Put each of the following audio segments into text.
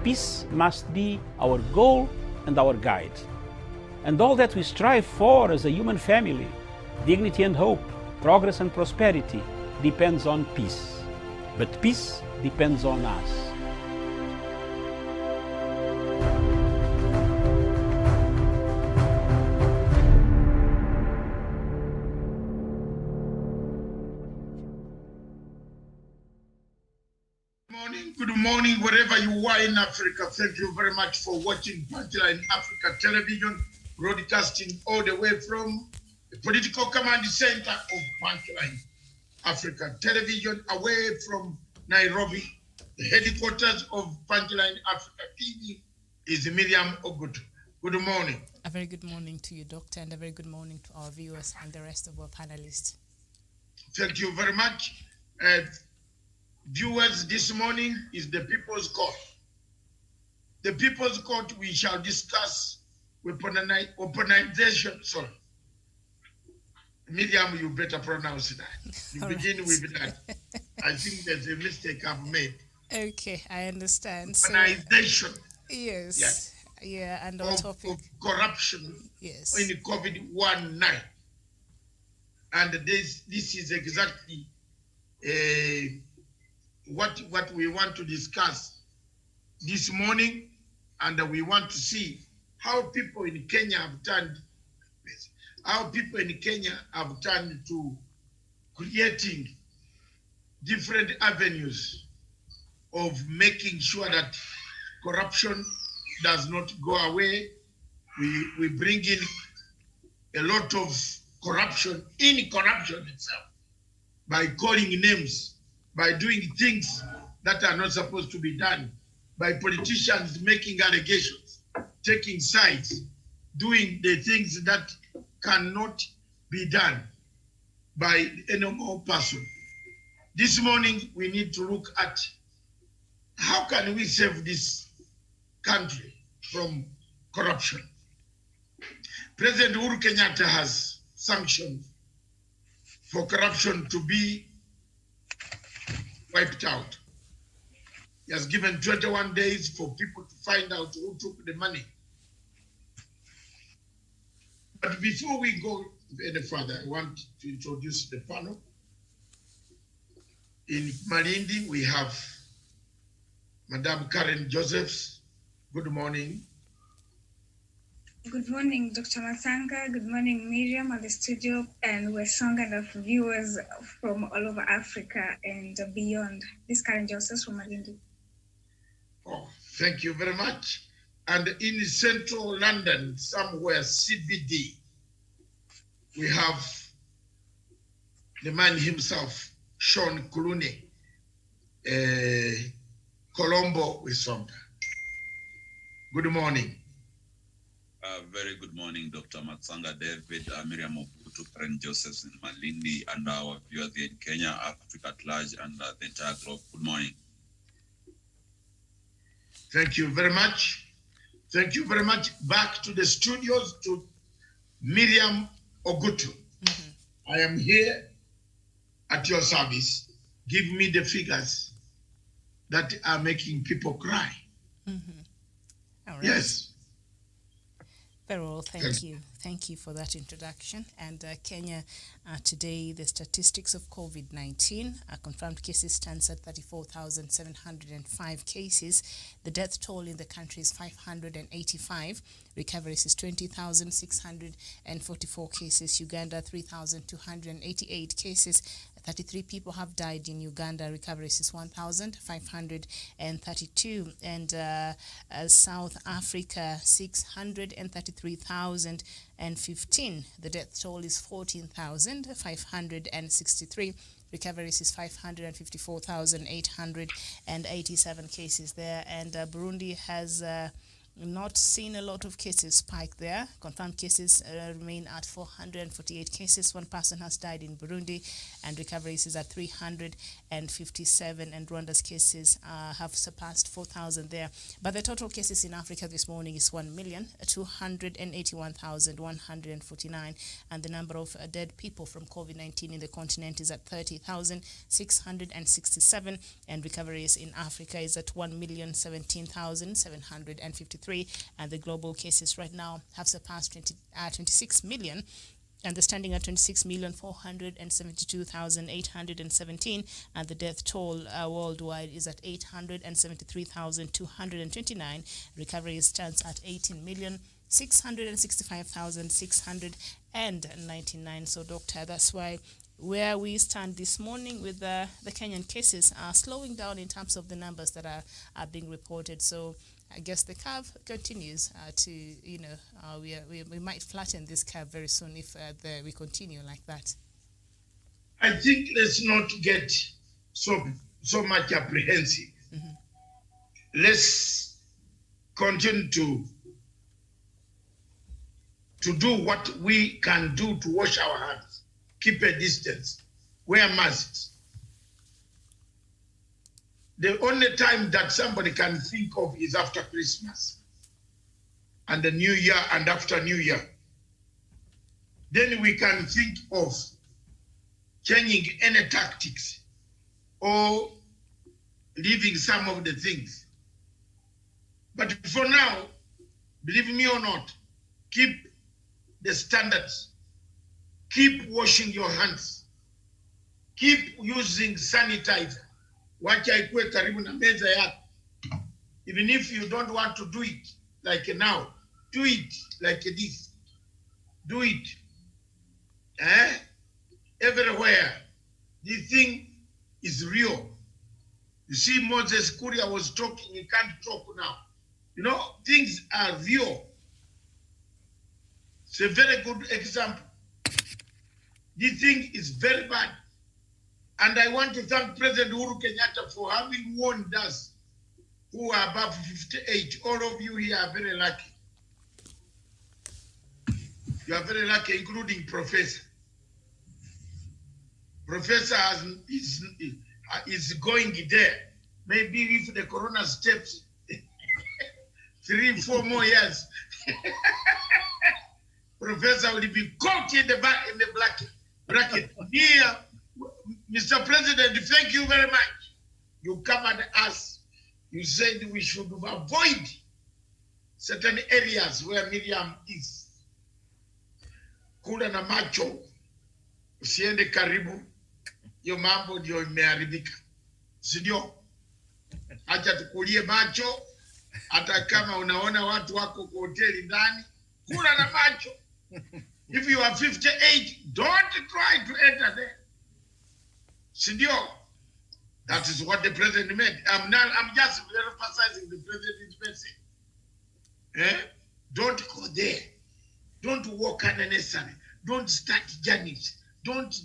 peace must be our goal and our guide. And all that we strive for as a human family, dignity and hope, progress and prosperity, depends on peace. But peace depends on us. Good morning, wherever you are in Africa. Thank you very much for watching Punchline Africa Television, broadcasting all the way from the political command center of Punchline Africa Television, away from Nairobi. The headquarters of Punchline Africa TV is Miriam Ogutu. Good morning. A very good morning to you, Doctor, and a very good morning to our viewers and the rest of our panelists. Thank you very much. Viewers, this morning is the People's Court. The People's Court, we shall discuss weaponization. Sorry. Miriam, you better pronounce that. You begin with that. I think there's a mistake I've made. Okay, I understand. Weaponization. Yes. Yes. Yeah, and our topic. Of corruption. Yes. In COVID-19. And this is exactly what we want to discuss this morning, and we want to see how people in Kenya have turned to creating different avenues of making sure that corruption does not go away. We bring in a lot of corruption in corruption itself by calling names, by doing things that are not supposed to be done, by politicians making allegations, taking sides, doing the things that cannot be done by a normal person. This morning, we need to look at how can we save this country from corruption. President Uhuru Kenyatta has sanctioned for corruption to be wiped out. He has given 21 days for people to find out who took the money. But before we go any further, I want to introduce the panel. In Malindi, we have Madam Karen Josephs. Good morning. Good morning, Dr. Matsanga. Good morning, Miriam at the studio, and we're song and of viewers from all over Africa and beyond. This is Karen Joseph from Malindi. Oh, thank you very much. And in central London, somewhere CBD, we have the man himself, Sean Clooney, Colombo Wisonga. Good morning. Very good morning, Dr. Matsanga, David, Miriam Ogutu, Karen Josephs in Malindi, and our viewers here in Kenya, Africa at large, and the entire globe. Good morning. Thank you very much. Thank you very much. Back to the studios to Miriam Ogutu. I am here at your service. Give me the figures that are making people cry. All right. Yes. Very well, thank you. Thank you for that introduction. And Kenya, today, the statistics of COVID-19, confirmed cases stands at 34,705 cases. The death toll in the country is 585. Recoveries is 20,644 cases. Uganda, 3,288 cases. 33 people have died in Uganda. Recoveries is 1,532. And South Africa, 633,015. The death toll is 14,563. Recoveries is 554,887 cases there. And Burundi has Not seeing a lot of cases spike there. Confirmed cases remain at 448 cases. One person has died in Burundi, and recoveries is at 357. And Rwanda's cases have surpassed 4,000 there. But the total cases in Africa this morning is 1,281,149, and the number of dead people from COVID-19 in the continent is at 30,667, and recoveries in Africa is at 1,017,753. And the global cases right now have surpassed 26 million, and they're standing at 26,472,817, and the death toll worldwide is at 873,229. Recovery stands at 18,665,699. So, Doctor, that's why where we stand this morning with the Kenyan cases are slowing down in terms of the numbers that are being reported. So I guess the curve continues to, we might flatten this curve very soon if we continue like that. I think let's not get so much apprehensive. Mm-hmm. Let's continue to do what we can do to wash our hands, keep a distance, wear masks. The only time that somebody can think of is after Christmas and the New Year and after New Year. Then we can think of changing any tactics or leaving some of the things. But for now, believe me or not, keep the standards. Keep washing your hands. Keep using sanitizer. Wacha ikuwe karibu na meza yako. Even if you don't want to do it like now, do it like this. Do it. Everywhere. This thing is real. You see, Moses Kuria was talking, he can't talk now. You know, things are real. It's a very good example. This thing is very bad. And I want to thank President Uhuru Kenyatta for having warned us who are above 58. All of you here are very lucky. You are very lucky, including Professor. Professor is going there. Maybe if the corona steps 3-4 more years, Professor will be caught in the bracket. Here, Mr. President, thank you very much. You covered us. You said we should avoid certain areas where Miriam is. Kula na macho, usiende karibu, yo mambo ndio imeharibika. Sindio? Acha tukulie macho, hata kama unaona watu wako kwa hoteli ndani, kula na macho. If you are 58, don't try to enter there. Sindio? That is what the president meant. I'm just emphasizing the president's message. Don't go there. Don't walk unnecessarily. Don't start journeys. Don't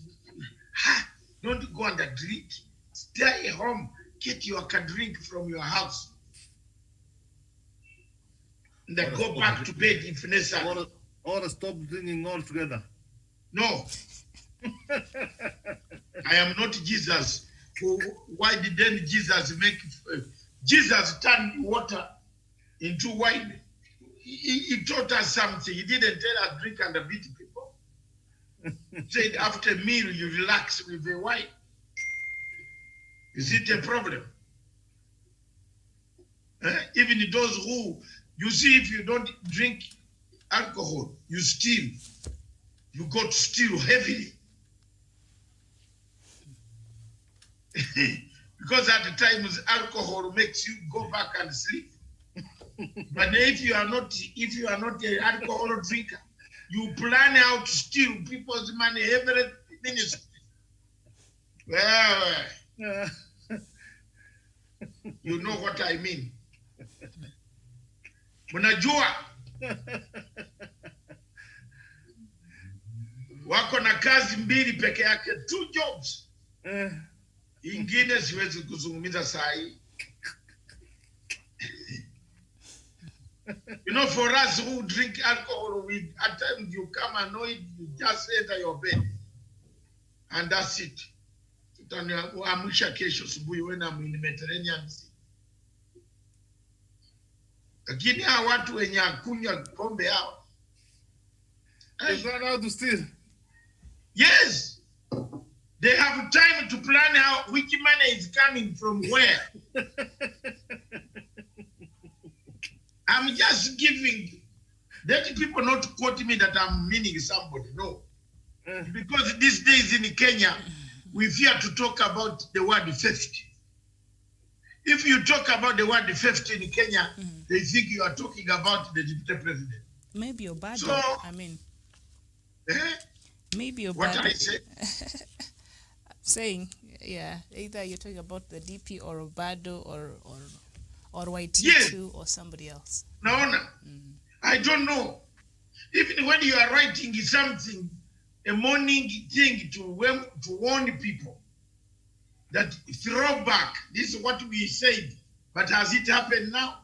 go on the drink. Stay home. Get your drink from your house. And then go back to bed if necessary. Or stop drinking altogether. No. I am not Jesus. Why didn't Jesus make Jesus turn water into wine? He taught us something. He didn't tell us drink and beat people. He said after a meal you relax with the wine. Is it a problem? Even those who, you see, if you don't drink alcohol, you steal. You go to steal heavily. Because at the times alcohol makes you go back and sleep. But if you are not an alcohol drinker, you plan out to steal people's money every minute. Well, you know what I mean. Mnajua wako na kazi mbili peke yake, 2 jobs. Ingine siwezi kuzungumza saa hii. for us who drink alcohol, at times you come annoyed, you just enter your bed. And that's it. Tutaniamsha kesho asubuhi when I'm in the Mediterranean Sea. Lakini hawa watu wenye kunywa pombe hao. They plan how to steal. Yes. They have time to plan how which money is coming from where. I'm just giving. Let people not quote me that I'm meaning somebody. No. Because these days in Kenya, we fear to talk about the word theft. If you talk about the word theft in Kenya, they think you are talking about the deputy president. Maybe Obado. So, I mean, what maybe Obado. I say? Saying, yeah, either you're talking about the DP or Obado or YT2 Yes. or somebody else. No. I don't know. Even when you are writing something, a morning thing to warn people that throwback, this is what we said, but has it happened now?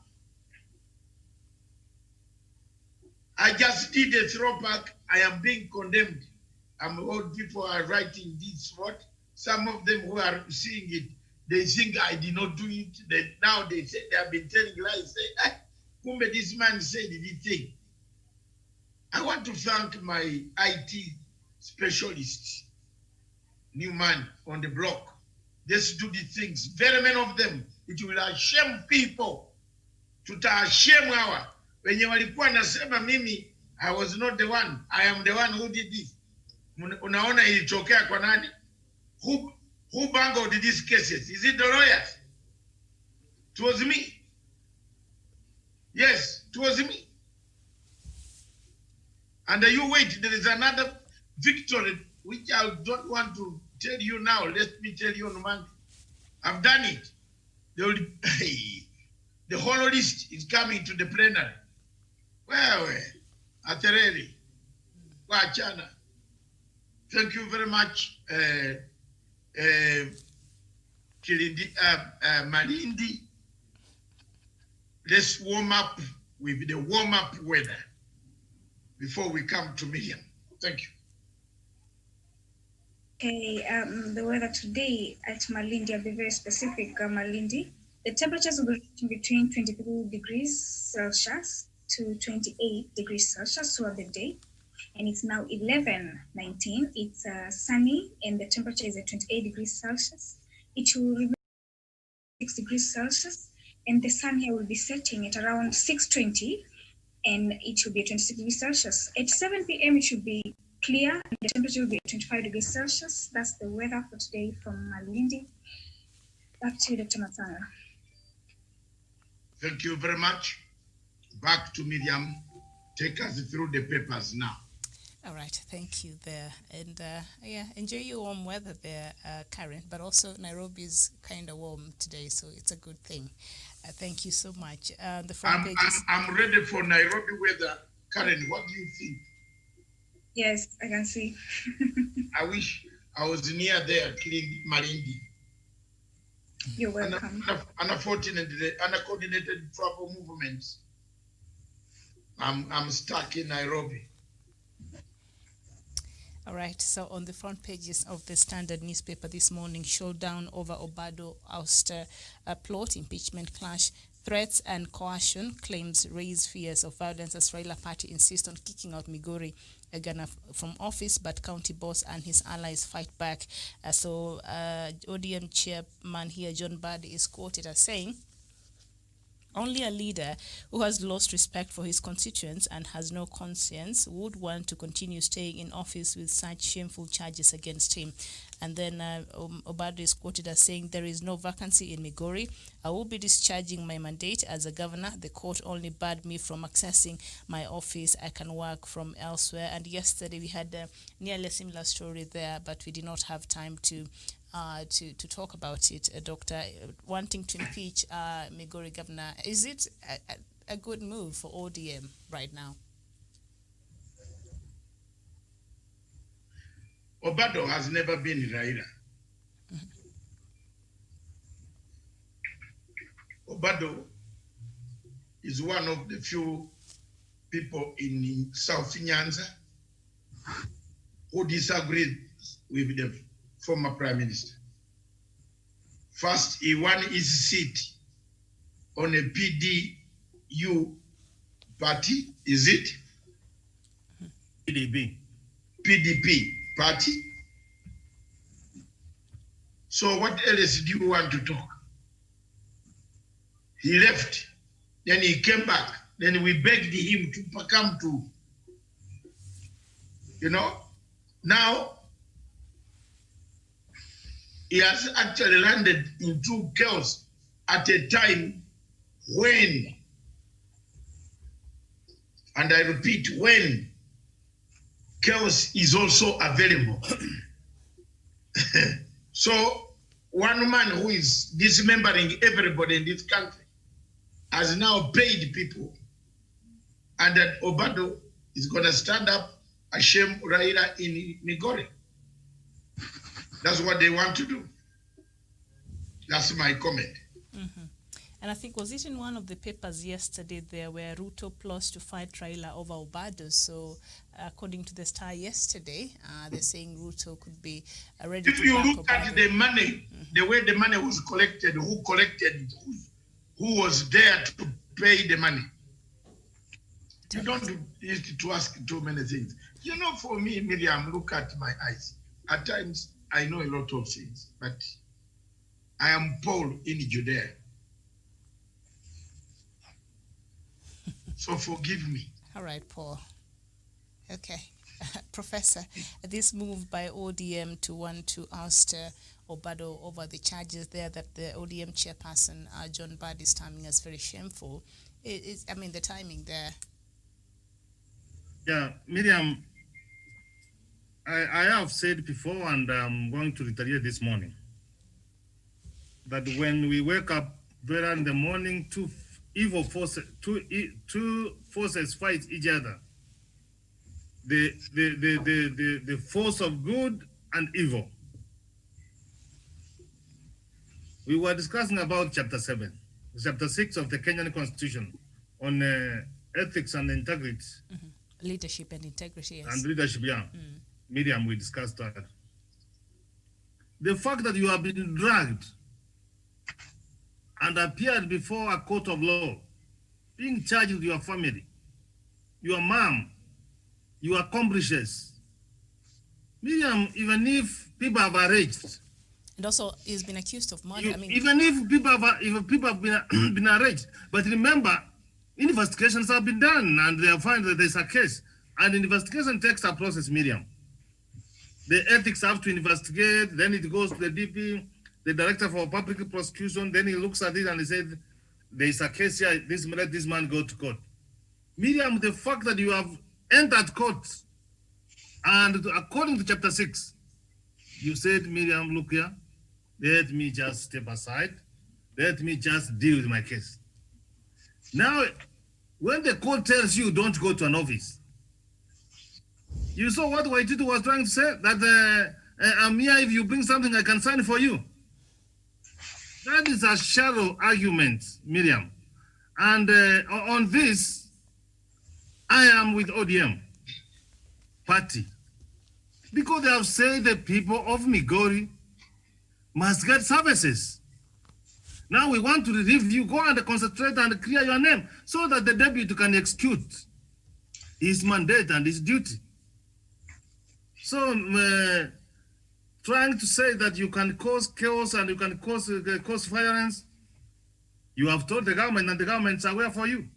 I just did a throwback. I am being condemned. Old people are writing this, what? Some of them who are seeing it, they think I did not do it. Now they say they have been telling lies. Say, kumbe this man said this thing. I want to thank my IT specialist, new man on the block. Just do the things. Very many of them, it will shame people. Tutashame hawa. Wenye walikuwa nasema mimi, I was not the one. I am the one who did this. Unaona ilitokea kwa nani? Who bungled these cases? Is it the lawyers? It was me. Yes, it was me. And you wait, there is another victory which I don't want to tell you now. Let me tell you on Monday. I've done it. The whole list is coming to the plenary. Well, Atereri, Wachana. Thank you very much, Malindi. Let's warm up with the warm-up weather before we come to Miriam. Thank you. Okay, the weather today at Malindi, I'll be very specific, Malindi. The temperatures will be between 23 degrees Celsius to 28 degrees Celsius throughout the day. And it's now 11:19. It's sunny and the temperature is at 28 degrees Celsius. It will remain 6 degrees Celsius and the sun here will be setting at around 6:20 and it will be at 26 degrees Celsius. At 7 p.m. it should be clear and the temperature will be at 25 degrees Celsius. That's the weather for today from Malindi. Back to you, Dr. Matsanga. Thank you very much. Back to Miriam. Take us through the papers now. All right, thank you there. And yeah, enjoy your warm weather there, Karen, but also Nairobi's kind of warm today, so it's a good thing. Thank you so much. The front pages. I'm ready for Nairobi weather. Karen, what do you think? Yes, I can see. I wish I was near there, killing Malindi. You're welcome. Unfortunately, uncoordinated travel movements. I'm stuck in Nairobi. All right, so on the front pages of the Standard newspaper this morning, showdown over Obado ouster plot, impeachment clash, threats and coercion, claims raise fears of violence as Raila party insists on kicking out Migori Ghana from office, but county boss and his allies fight back. So ODM chairman here, John Badi, is quoted as saying, "Only a leader who has lost respect for his constituents and has no conscience would want to continue staying in office with such shameful charges against him." And then Obado is quoted as saying, "There is no vacancy in Migori. I will be discharging my mandate as a governor. The court only barred me from accessing my office. I can work from elsewhere." And yesterday we had nearly a similar story there, but we did not have time to talk about it. Doctor, wanting to impeach Migori governor, is it a good move for ODM right now? Obado has never been Raila. Obado is one of the few people in South Nyanza who disagreed with the former Prime Minister. First, he won his seat on a PDU party, is it? PDP party. So what else do you want to talk? He left, then he came back, then we begged him to come to, now he has actually landed into chaos at a time when, and I repeat, when chaos is also available. So one man who is dismembering everybody in this country has now paid people, and that Obado is going to stand up Hashem Raila in Migori. That's what they want to do. That's my comment. Mm-hmm. And I think, was it in one of the papers yesterday there where Ruto plots to fight Raila over Obado? So according to the Star yesterday, they're saying Ruto could be ready if to you back look Obado. at the money, the way the money was collected, who collected it, who was there to pay the money. You don't need to ask too many things. For me, Miriam, look at my eyes. At times, I know a lot of things, but I am Paul in Judea. So forgive me. All right, Paul. Okay. Professor, this move by ODM to want to oust Obado over the charges there that the ODM chairperson, John Bad, is terming as very shameful. The timing there. Yeah, Miriam, I have said before, and I'm going to reiterate this morning, that when we wake up very in the morning, two forces fight each other. The force of good and evil. We were discussing about chapter 6 of the Kenyan Constitution on ethics and integrity. Mm-hmm. Leadership and integrity, yes. And leadership, yeah. Miriam, we discussed that. The fact that you have been dragged and appeared before a court of law, being charged with your family, your mom, your accomplishments. Miriam, even if people have arranged, and also he's been accused of murder. Even if people have been arranged, but remember, investigations have been done and they have found that there's a case. And investigation takes a process, Miriam. The ethics have to investigate, then it goes to the DP, the Director for Public Prosecution, then he looks at it and he said, there's a case here, let this man go to court. Miriam, the fact that you have entered court, and according to chapter 6, you said, Miriam, look here, let me just step aside, let me just deal with my case. Now, when the court tells you don't go to an office, you saw what Waititu was trying to say, that I'm here, if you bring something, I can sign for you. That is a shallow argument, Miriam. And on this, I am with ODM party. Because they have said the people of Migori must get services. Now we want to review, go and concentrate and clear your name so that the deputy can execute his mandate and his duty. So trying to say that you can cause chaos and you can cause violence, you have told the government and the government's aware for you.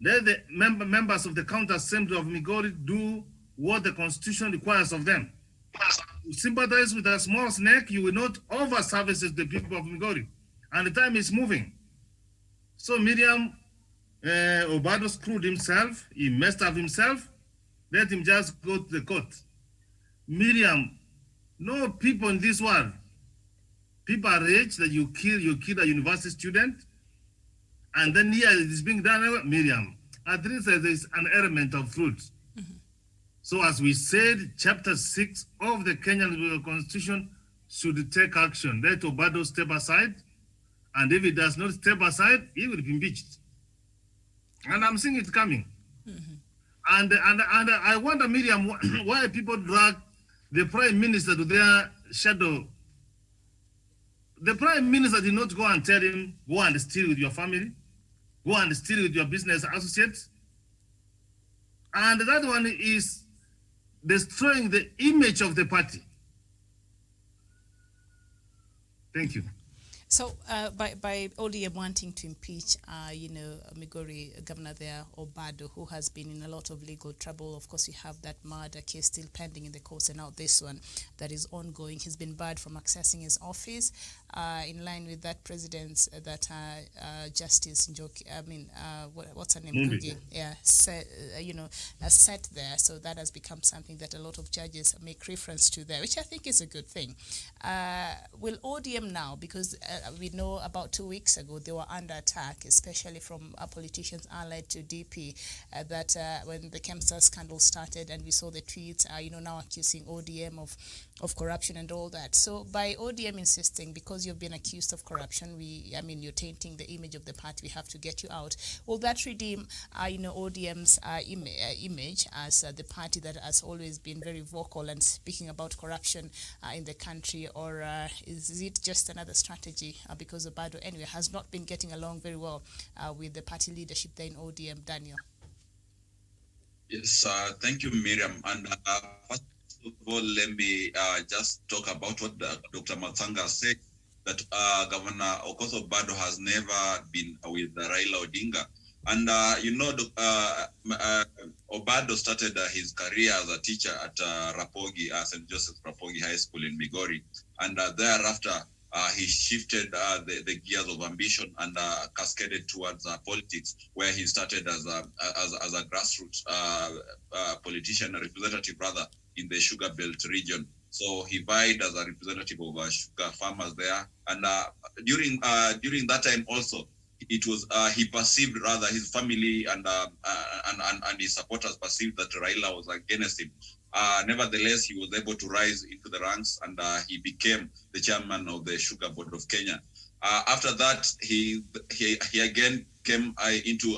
Let the members of the County Assembly of Migori do what the Constitution requires of them. You sympathize with a small snake, you will not over-services the people of Migori. And the time is moving. So Miriam, Obado screwed himself, he messed up himself, let him just go to the court. Miriam, no people in this world, people are rich that you kill a university student, and then here it is being done. Miriam, at least there is an element of truth. So as we said, chapter 6 of the Kenyan Constitution should take action. Let Obado step aside, and if he does not step aside, he will be impeached. And I'm seeing it coming. And I wonder, Miriam, why people drag the prime minister to their shadow. The prime minister did not go and tell him, go and steal with your family, go and steal with your business associates. And that one is destroying the image of the party. Thank you. So by ODM wanting to impeach, Migori governor there, Obado, who has been in a lot of legal trouble. Of course, we have that murder case still pending in the courts, and now this one that is ongoing. He's been barred from accessing his office, in line with that president's Justice Njoki. What's her name? Ngugi, yeah, set there. So that has become something that a lot of judges make reference to there, which I think is a good thing. Will ODM now, because we know about 2 weeks ago they were under attack, especially from politicians allied to DP, that when the Kemsa scandal started and we saw the tweets, now accusing ODM of corruption and all that. So by ODM insisting, because you've been accused of corruption, you're tainting the image of the party, we have to get you out. Will that redeem, ODM's image as the party that has always been very vocal and speaking about corruption in the country, or is it just another strategy because Obado anyway has not been getting along very well with the party leadership there in ODM? Daniel. Yes, thank you, Miriam. And first of all, let me just talk about what Dr. Matsanga said, that Governor Okoth Obado has never been with Raila Odinga. And, Obado started his career as a teacher at Rapogi, St. Joseph Rapogi High School in Migori. And thereafter, he shifted the gears of ambition and cascaded towards politics, where he started as a grassroots politician, a representative rather, in the Sugar Belt region. So he vied as a representative of sugar farmers there. And during that time also, it was he perceived, rather his family and his supporters perceived that Raila was against him. Nevertheless, he was able to rise into the ranks, and he became the chairman of the Sugar Board of Kenya. After that, he again came into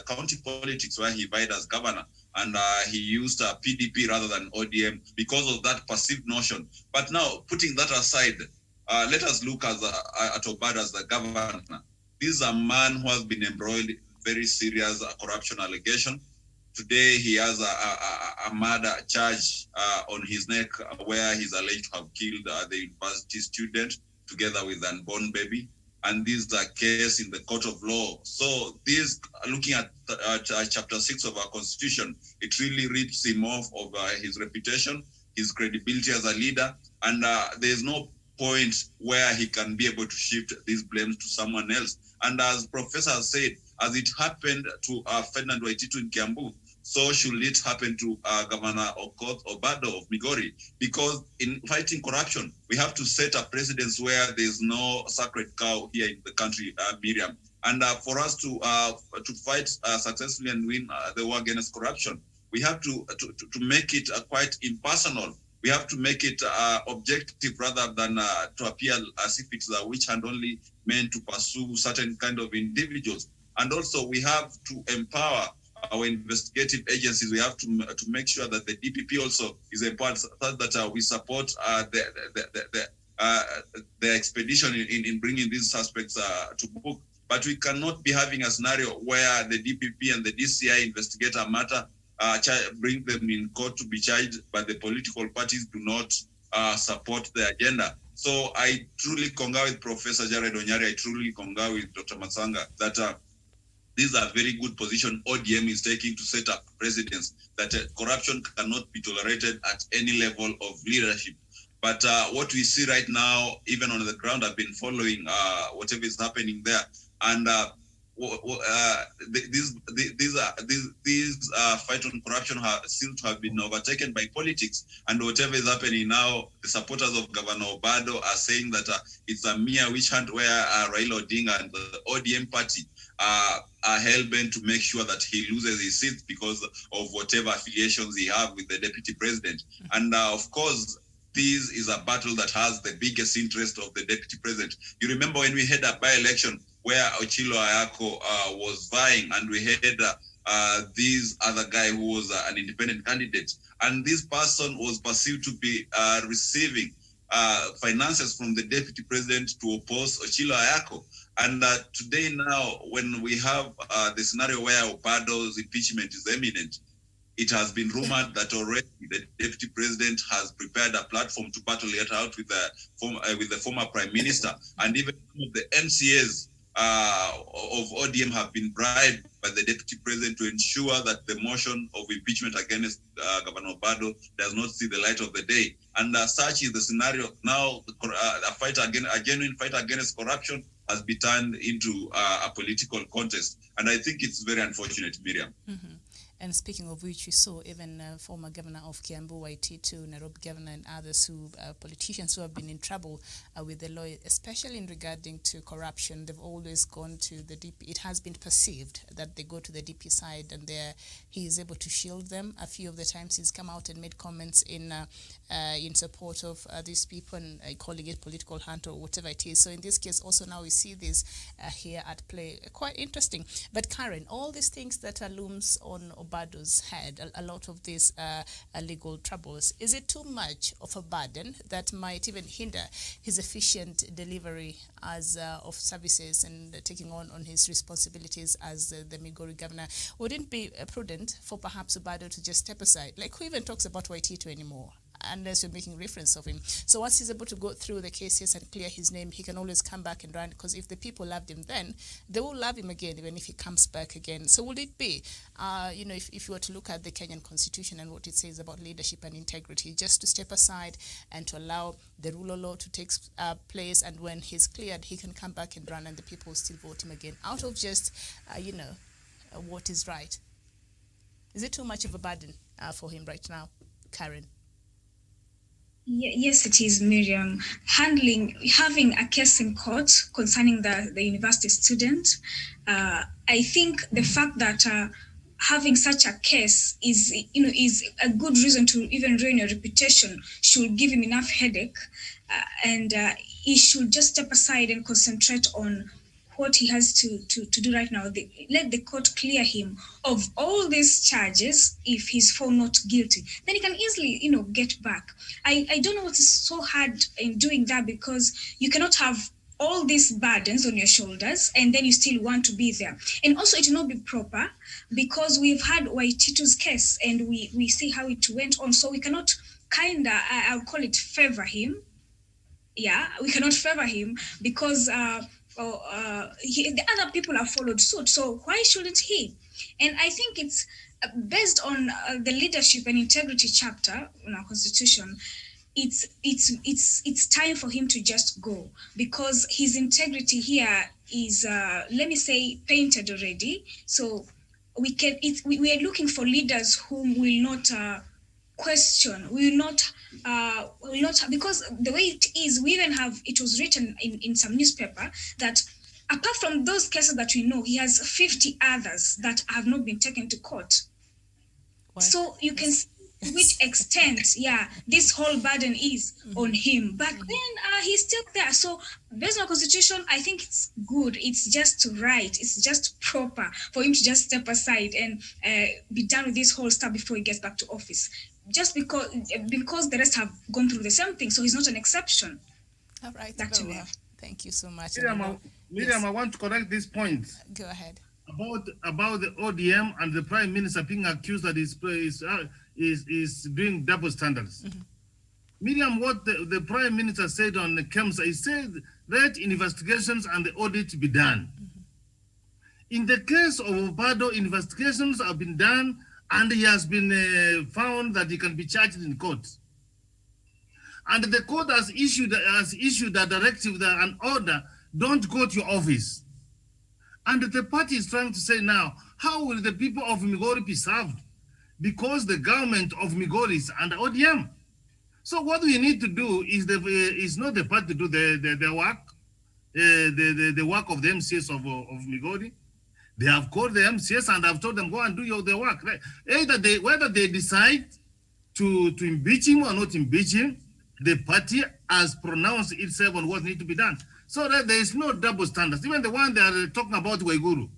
county politics, where he vied as governor, and he used PDP rather than ODM because of that perceived notion. But now, putting that aside, let us look at Obado as the governor. This is a man who has been embroiled in very serious corruption allegation. Today, he has a murder charge on his neck, where he's alleged to have killed the university student together with an unborn baby. And this is a case in the court of law. So this, looking at chapter 6 of our constitution, it really rips him off of his reputation, his credibility as a leader. And there's no point where he can be able to shift these blames to someone else. And as Professor said, as it happened to Ferdinand Waititu in Kiambu, so should it happen to Governor Okoth Obado of Migori. Because in fighting corruption, we have to set a precedence where there's no sacred cow here in the country, Miriam. And for us to fight successfully and win the war against corruption, we have to make it quite impersonal. We have to make it objective rather than to appear as if it's a witch hand only meant to pursue certain kind of individuals. And also, we have to empower our investigative agencies. We have to make sure that the DPP also is empowered, so that we support the expedition in bringing these suspects to book. But we cannot be having a scenario where the DPP and the DCI investigate a matter, bring them in court to be charged, but the political parties do not support the agenda. So I truly concur with Professor Jared Onyari. I truly concur with Dr. Matsanga that this is a very good position ODM is taking to set up precedents that corruption cannot be tolerated at any level of leadership. But what we see right now, even on the ground, I've been following whatever is happening there, and these fight on corruption seem to have been overtaken by politics. And whatever is happening now, the supporters of Governor Obado are saying that it's a mere witch hunt, where Raila Odinga and the ODM party are hell-bent to make sure that he loses his seat because of whatever affiliations he have with the deputy president. And of course, this is a battle that has the biggest interest of the deputy president. You remember when we had a by-election where Ochilo Ayako was vying, and we had this other guy who was an independent candidate. And this person was perceived to be receiving finances from the deputy president to oppose Ochilo Ayako. And today now, when we have the scenario where Opado's impeachment is imminent, it has been rumored that already the deputy president has prepared a platform to battle it out with the former prime minister, and even the MCAs of ODM have been bribed by the deputy president to ensure that the motion of impeachment against Governor Opado does not see the light of the day. And such is the scenario now. A genuine fight against corruption has been turned into a political contest, and I think it's very unfortunate, Miriam. Mm-hmm. And speaking of which, we saw even former governor of Kiambu, Waititu, Nairobi governor, and others politicians who have been in trouble with the law, especially in regarding to corruption. They've always gone to the DP. It has been perceived that they go to the DP side, and he is able to shield them. A few of the times he's come out and made comments in support of these people, and calling it political hunt or whatever it is. So in this case, also now we see this here at play. Quite interesting. But Karen, all these things that looms on Opado's head, a lot of these legal troubles, is it too much of a burden that might even hinder his efficient delivery of services and taking on his responsibilities as the Migori governor? Wouldn't it be prudent for perhaps Opado to just step aside? Like, who even talks about Waititu anymore? Unless you're making reference of him. So once he's able to go through the cases and clear his name, he can always come back and run, because if the people loved him then, they will love him again, even if he comes back again. So would it be, if you were to look at the Kenyan constitution and what it says about leadership and integrity, just to step aside and to allow the rule of law to take place, and when he's cleared, he can come back and run and the people will still vote him again, out of just, what is right? Is it too much of a burden for him right now, Karen? Yes, it is, Miriam. Having a case in court concerning the university student, I think the fact that having such a case is a good reason to even ruin your reputation should give him enough headache, and he should just step aside and concentrate on what he has to do right now. Let the court clear him of all these charges. If he's found not guilty, then he can easily, get back. I don't know what is so hard in doing that, because you cannot have all these burdens on your shoulders and then you still want to be there. And also it will not be proper, because we've had Waititu's case and we see how it went on. So we cannot I'll call it favor him. Yeah, we cannot favor him, because the other people have followed suit, so why shouldn't he? And I think it's based on the leadership and integrity chapter in our constitution. It's time for him to just go, because his integrity here is let me say painted already. So we are looking for leaders whom will not question, will not because the way it is, we even have, it was written in some newspaper that apart from those cases that we know, he has 50 others that have not been taken to court. What? So you can see to which extent, this whole burden is on him. But then he's still there. So based on the constitution, I think it's good. It's just right. It's just proper for him to just step aside and be done with this whole stuff before he gets back to office. Just because the rest have gone through the same thing, so he's not an exception. All right, thank you so much. Miriam, yes. I want to correct this point. Go ahead. About the ODM and the Prime Minister being accused that is doing double standards. Mm-hmm. Miriam, what the Prime Minister said on the KEMSA, he said that investigations and the audit be done. Mm-hmm. In the case of Opado, investigations have been done, and he has been found that he can be charged in court. And the court has issued a directive, an order, don't go to your office. And the party is trying to say now, how will the people of Migori be served? Because the government of Migori is under ODM. So what we need to do is not the party to do the work, the work of the MCS of Migori. They have called the MCS and have told them, go and do their work. Right? Whether they decide to impeach him or not impeach him, the party has pronounced itself on what needs to be done. So that there is no double standards. Even the one they are talking about Waiguru.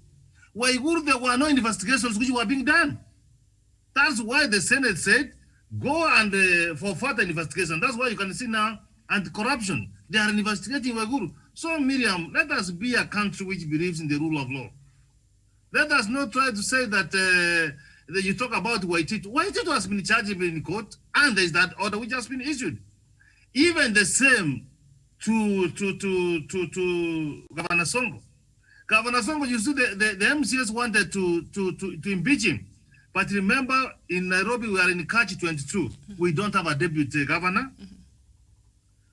Waiguru, there were no investigations which were being done. That's why the Senate said, go and for further investigation. That's why you can see now anti-corruption. They are investigating Waiguru. So Miriam, let us be a country which believes in the rule of law. Let us not try to say that you talk about Waititu. Waititu has been charged in court, and there is that order which has been issued. Even the same to Governor Songo. Governor Songo, you see, the MCS wanted to impeach him. But remember, in Nairobi, we are in Catch 22. We don't have a deputy governor.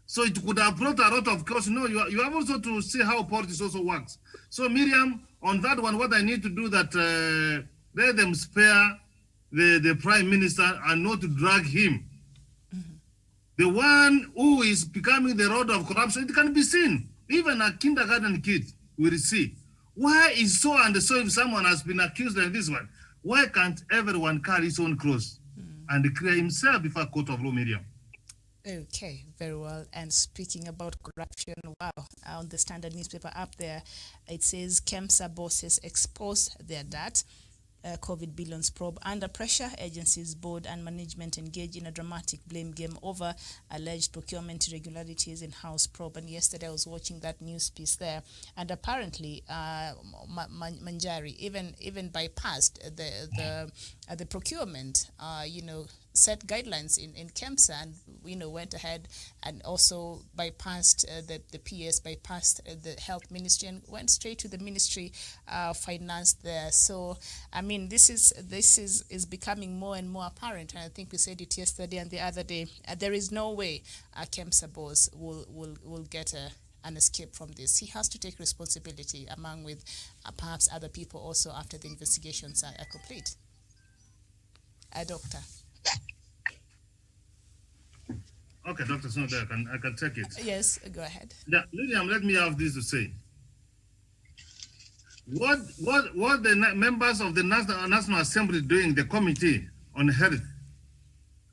So it could have brought a lot of course. No, you have also to see how politics also works. So Miriam, on that one, what I need to do that let them spare the prime minister and not to drag him. The one who is becoming the road of corruption, it can be seen. Even a kindergarten kid will see. Why is so and so if someone has been accused like this one? Why can't everyone carry his own cross and clear himself before a court of law, Miriam? Okay, very well. And speaking about corruption, wow, on the Standard newspaper up there, it says KEMSA bosses expose their dirt. COVID billions probe under pressure. Agencies, board and management engage in a dramatic blame game over alleged procurement irregularities in House probe. And yesterday I was watching that news piece there, and apparently Manjari even bypassed the procurement, set guidelines in KEMSA, and went ahead and also bypassed the PS, bypassed the health ministry, and went straight to the ministry of finance there. So I mean, this is becoming more and more apparent, and I think we said it yesterday and the other day. There is no way KEMSA boss will get an escape from this. He has to take responsibility along with perhaps other people also after the investigations are complete. Doctor. Okay, Dr. Sonda, I can take it. Yes, go ahead. Yeah, Lilian, let me have this to say. What the members of the National Assembly doing, the Committee on Health,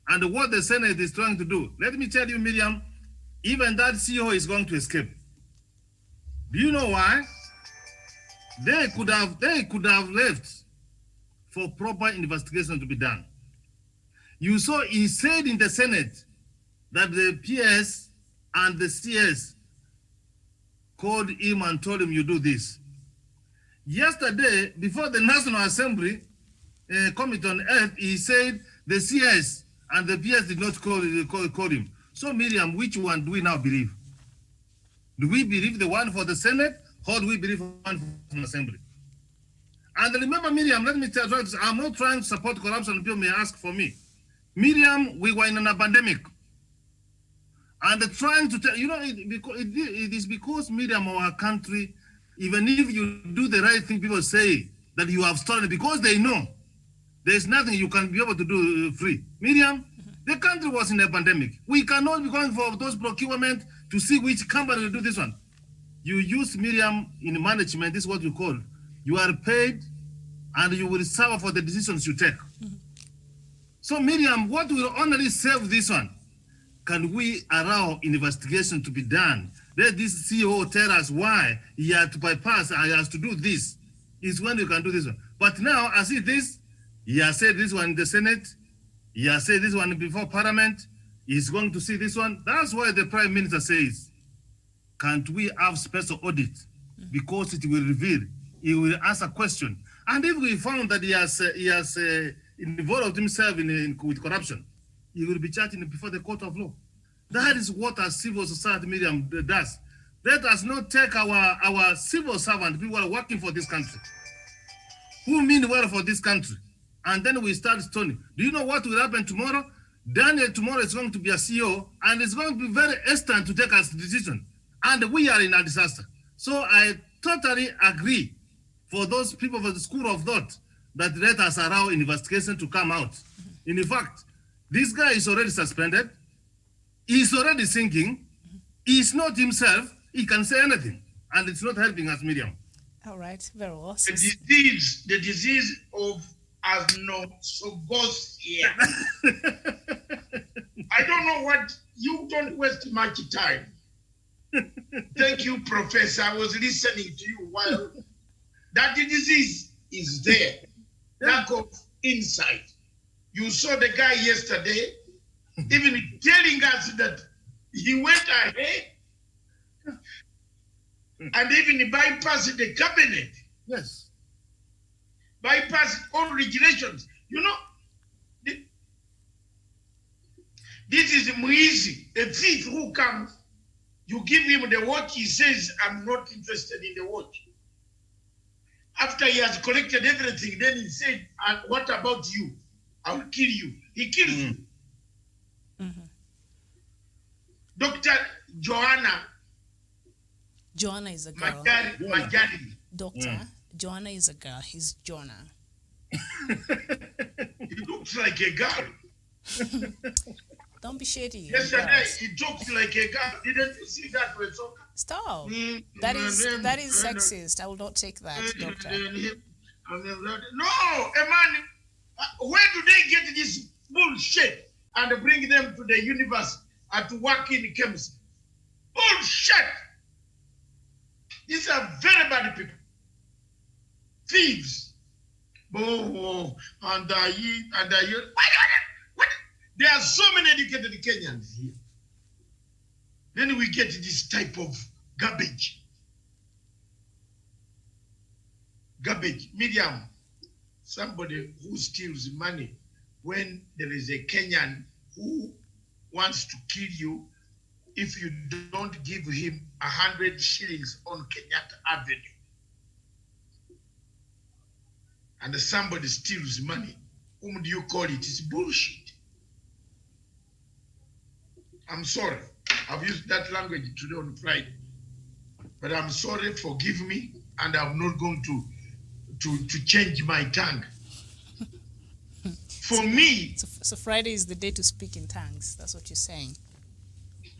and what the Senate is trying to do, let me tell you, Miriam, even that CEO is going to escape. Do you know why? They could have left for proper investigation to be done. You saw he said in the Senate that the PS and the CS called him and told him, you do this. Yesterday, before the National Assembly Committee on Health, he said the CS and the PS did not call him. So Miriam, which one do we now believe? Do we believe the one for the Senate, or do we believe the one for the Assembly? And remember, Miriam, let me tell you, I'm not trying to support corruption. People may ask for me. Miriam, we were in a pandemic. And trying to tell, it is because, Miriam, our country, even if you do the right thing, people say that you have stolen it because they know there's nothing you can be able to do free. Miriam, the country was in a pandemic. We cannot be going for those procurement to see which company will do this one. You use, Miriam, in management, this is what you call, you are paid and you will suffer for the decisions you take. So Miriam, what will only save this one? Can we allow investigation to be done? Let this CEO tell us why he had to bypass, he has to do this. Is when you can do this one. But now, I see this, he has said this one in the Senate, he has said this one before Parliament, he's going to see this one. That's why the Prime Minister says, can't we have special audit? Because it will reveal, he will ask a question. And if we found that he has involved himself with corruption, he will be charged before the court of law. That is what our civil society, Miriam, does. Let us not take our civil servant, people who are working for this country, who mean well for this country, and then we start stoning. Do you know what will happen tomorrow? Daniel tomorrow is going to be a CEO, and it's going to be very instant to take a decision. And we are in a disaster. So I totally agree for those people of the school of thought that let us allow investigation to come out. In fact, this guy is already suspended. He's already sinking. He's not himself. He can say anything. And it's not helping us, Miriam. All right, very well. The disease of anosognosia. I don't know what, you don't waste much time. Thank you, Professor. I was listening to you while that disease is there, lack of insight. You saw the guy yesterday, even telling us that he went ahead and even bypassed the cabinet. Yes. Bypass all regulations. You know, this is Muizi, a thief who comes, you give him the watch, he says, I'm not interested in the watch. After he has collected everything, then he said, what about you? I'll kill you. He kills you. Dr. Joanna is a girl. Majari. Doctor, Joanna is a girl. He's Jonah. He looks like a girl. Don't be shady. Yesterday, he talks like a girl. Didn't you see that? Stop. That is sexist. I will not take that, doctor. No, a man, where do they get this bullshit and bring them to the universe to work in chemistry? Bullshit! These are very bad people. Thieves. Oh, and what? There are so many educated Kenyans here. Then we get this type of garbage. Garbage. Medium. Somebody who steals money when there is a Kenyan who wants to kill you if you don't give him 100 shillings on Kenyatta Avenue. And somebody steals money. Whom do you call it? It's bullshit. I'm sorry. I've used that language today on Friday. But I'm sorry, forgive me, and I'm not going to change my tongue. For me... So Friday is the day to speak in tongues. That's what you're saying.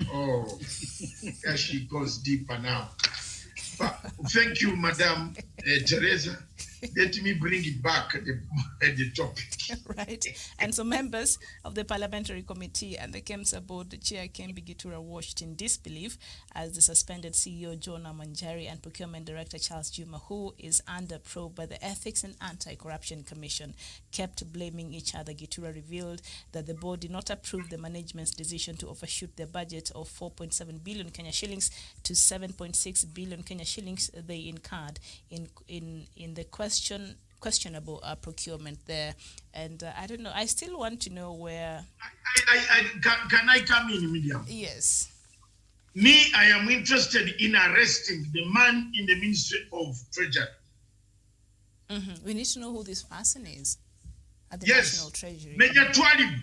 Oh, yeah, she goes deeper now. But thank you, Madam Teresa. Let me bring it back at the topic. Right. And so members of the Parliamentary Committee and the KEMSA Board, the Chair Kembi Gitura, watched in disbelief as the suspended CEO Jonah Manjari and Procurement Director Charles Juma, who is under probe by the Ethics and Anti-Corruption Commission, kept blaming each other. Gitura revealed that the board did not approve the management's decision to overshoot their budget of 4.7 billion Kenya shillings to 7.6 billion Kenya shillings they incurred in the questionable procurement there. And I don't know, I still want to know where... Can I come in immediately? Yes. Me, I am interested in arresting the man in the Ministry of Treasury. We need to know who this person is at the Yes. National Treasury. Major Twalib.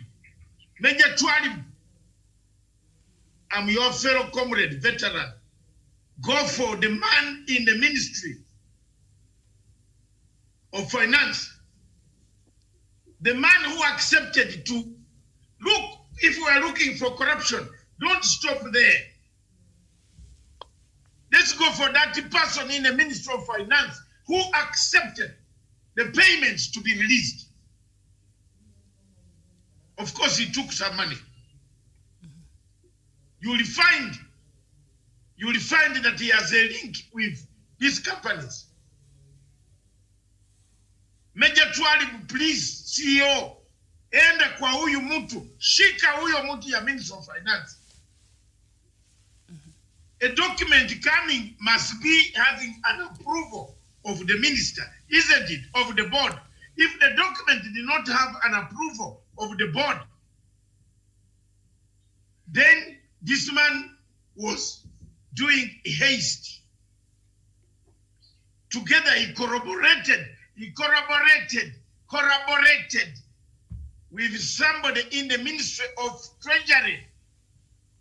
I'm your fellow comrade, veteran. Go for the man in the Ministry of Finance. The man who accepted to look, if we are looking for corruption, don't stop there. Let's go for that person in the Ministry of Finance who accepted the payments to be released. Of course, he took some money. You will find that he has a link with these companies. Major Twalib, please, CEO, enda kwa huyu mtu, shika huyo mtu ya Ministry of Finance. A document coming must be having an approval of the minister, isn't it, of the board. If the document did not have an approval of the board, then this man was doing haste. Together he corroborated with somebody in the Ministry of Treasury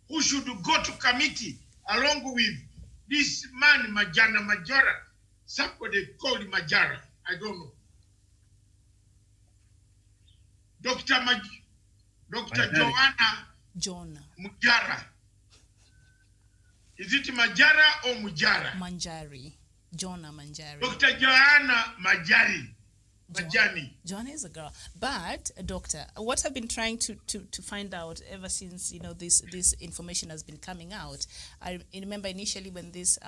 who should go to committee along with this man, Majara. Somebody called Majara. I don't know. Dr. Jonah Mujara. Is it Majara or Mujara? Manjari. Jonah Manjari. Dr. Joanna Majari. Majani. John is a girl. But, doctor, what I've been trying to find out ever since, this information has been coming out, I remember initially when this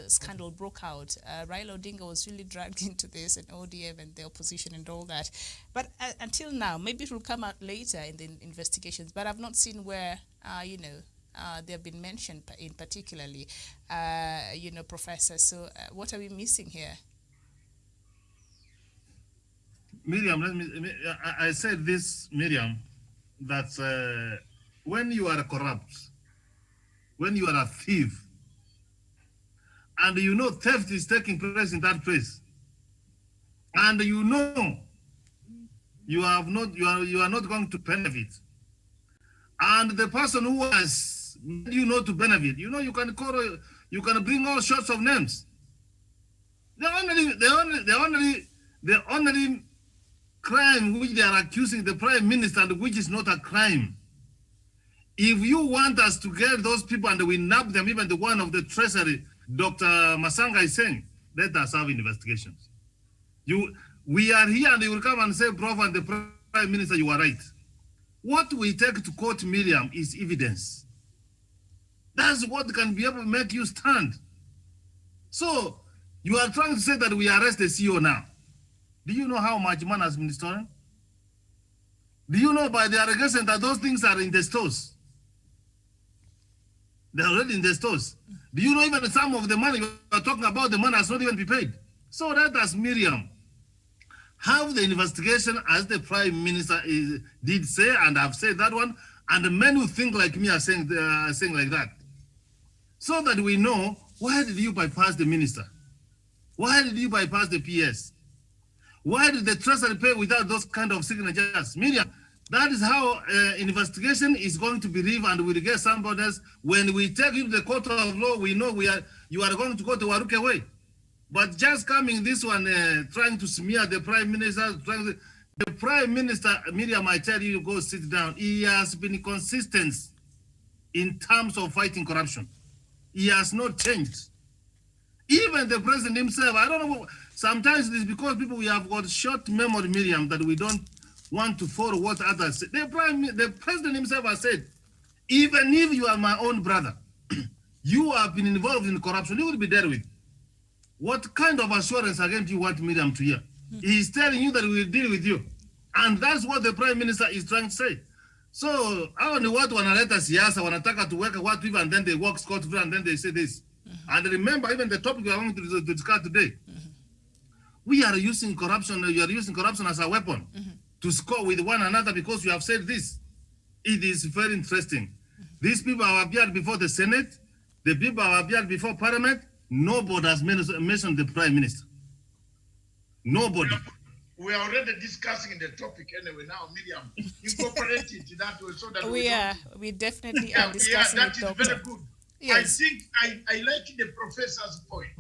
scandal broke out, Raila Odinga was really dragged into this, and ODM and the opposition and all that. But until now, maybe it will come out later in the investigations, but I've not seen where, they have been mentioned in particularly, Professor. So what are we missing here? Miriam, I said this, Miriam, that when you are corrupt, when you are a thief, and theft is taking place in that place, and you are not going to benefit, and the person who has to benefit, you can bring all sorts of names. The only crime which they are accusing the prime minister, and which is not a crime. If you want us to get those people and we nab them, even the one of the treasury, Dr. Masanga is saying, let us have investigations. We are here, and they will come and say, Prof, and the prime minister, you are right. What we take to court, Miriam, is evidence. That's what can be able to make you stand. So you are trying to say that we arrest the CEO now. Do you know how much money has been stolen? Do you know by the allegation that those things are in the stores? They're already in the stores. Do you know even some of the money you are talking about, the money has not even been paid? So let us, Miriam, have the investigation as the Prime Minister did say, and I've said that one, and the men who think like me are saying like that. So that we know, why did you bypass the minister? Why did you bypass the PS? Why did the treasury pay without those kind of signatures? Miriam, that is how investigation is going to be reviewed, and we'll get somebody else. When we take you to the court of law, we know you are going to go to Waruke way. But just coming this one, trying to smear the prime minister, the prime minister, Miriam, I tell you, go sit down. He has been consistent in terms of fighting corruption. He has not changed. Even the president himself, I don't know, sometimes it is because we have got short memory, Miriam, that we don't want to follow what others say. The president himself has said, even if you are my own brother, you have been involved in corruption, you will be dealt with. What kind of assurance again do you want Miriam to hear? He is telling you that we will deal with you. And that's what the prime minister is trying to say. So, hao ni watu wanaleta siasa, wanataka tuweke watu hivi, and then they walk scot-free, and then they say this. And remember, even the topic we are going to discuss today, we are using corruption, you are using corruption as a weapon to score with one another because you have said this. It is very interesting. These people have appeared before the Senate, the people have appeared before Parliament. Nobody has mentioned the Prime Minister. Nobody. We are already discussing the topic anyway now, Miriam. Incorporate it that way so that we definitely are discussing that it, is very good. Yes. I think I like the professor's point.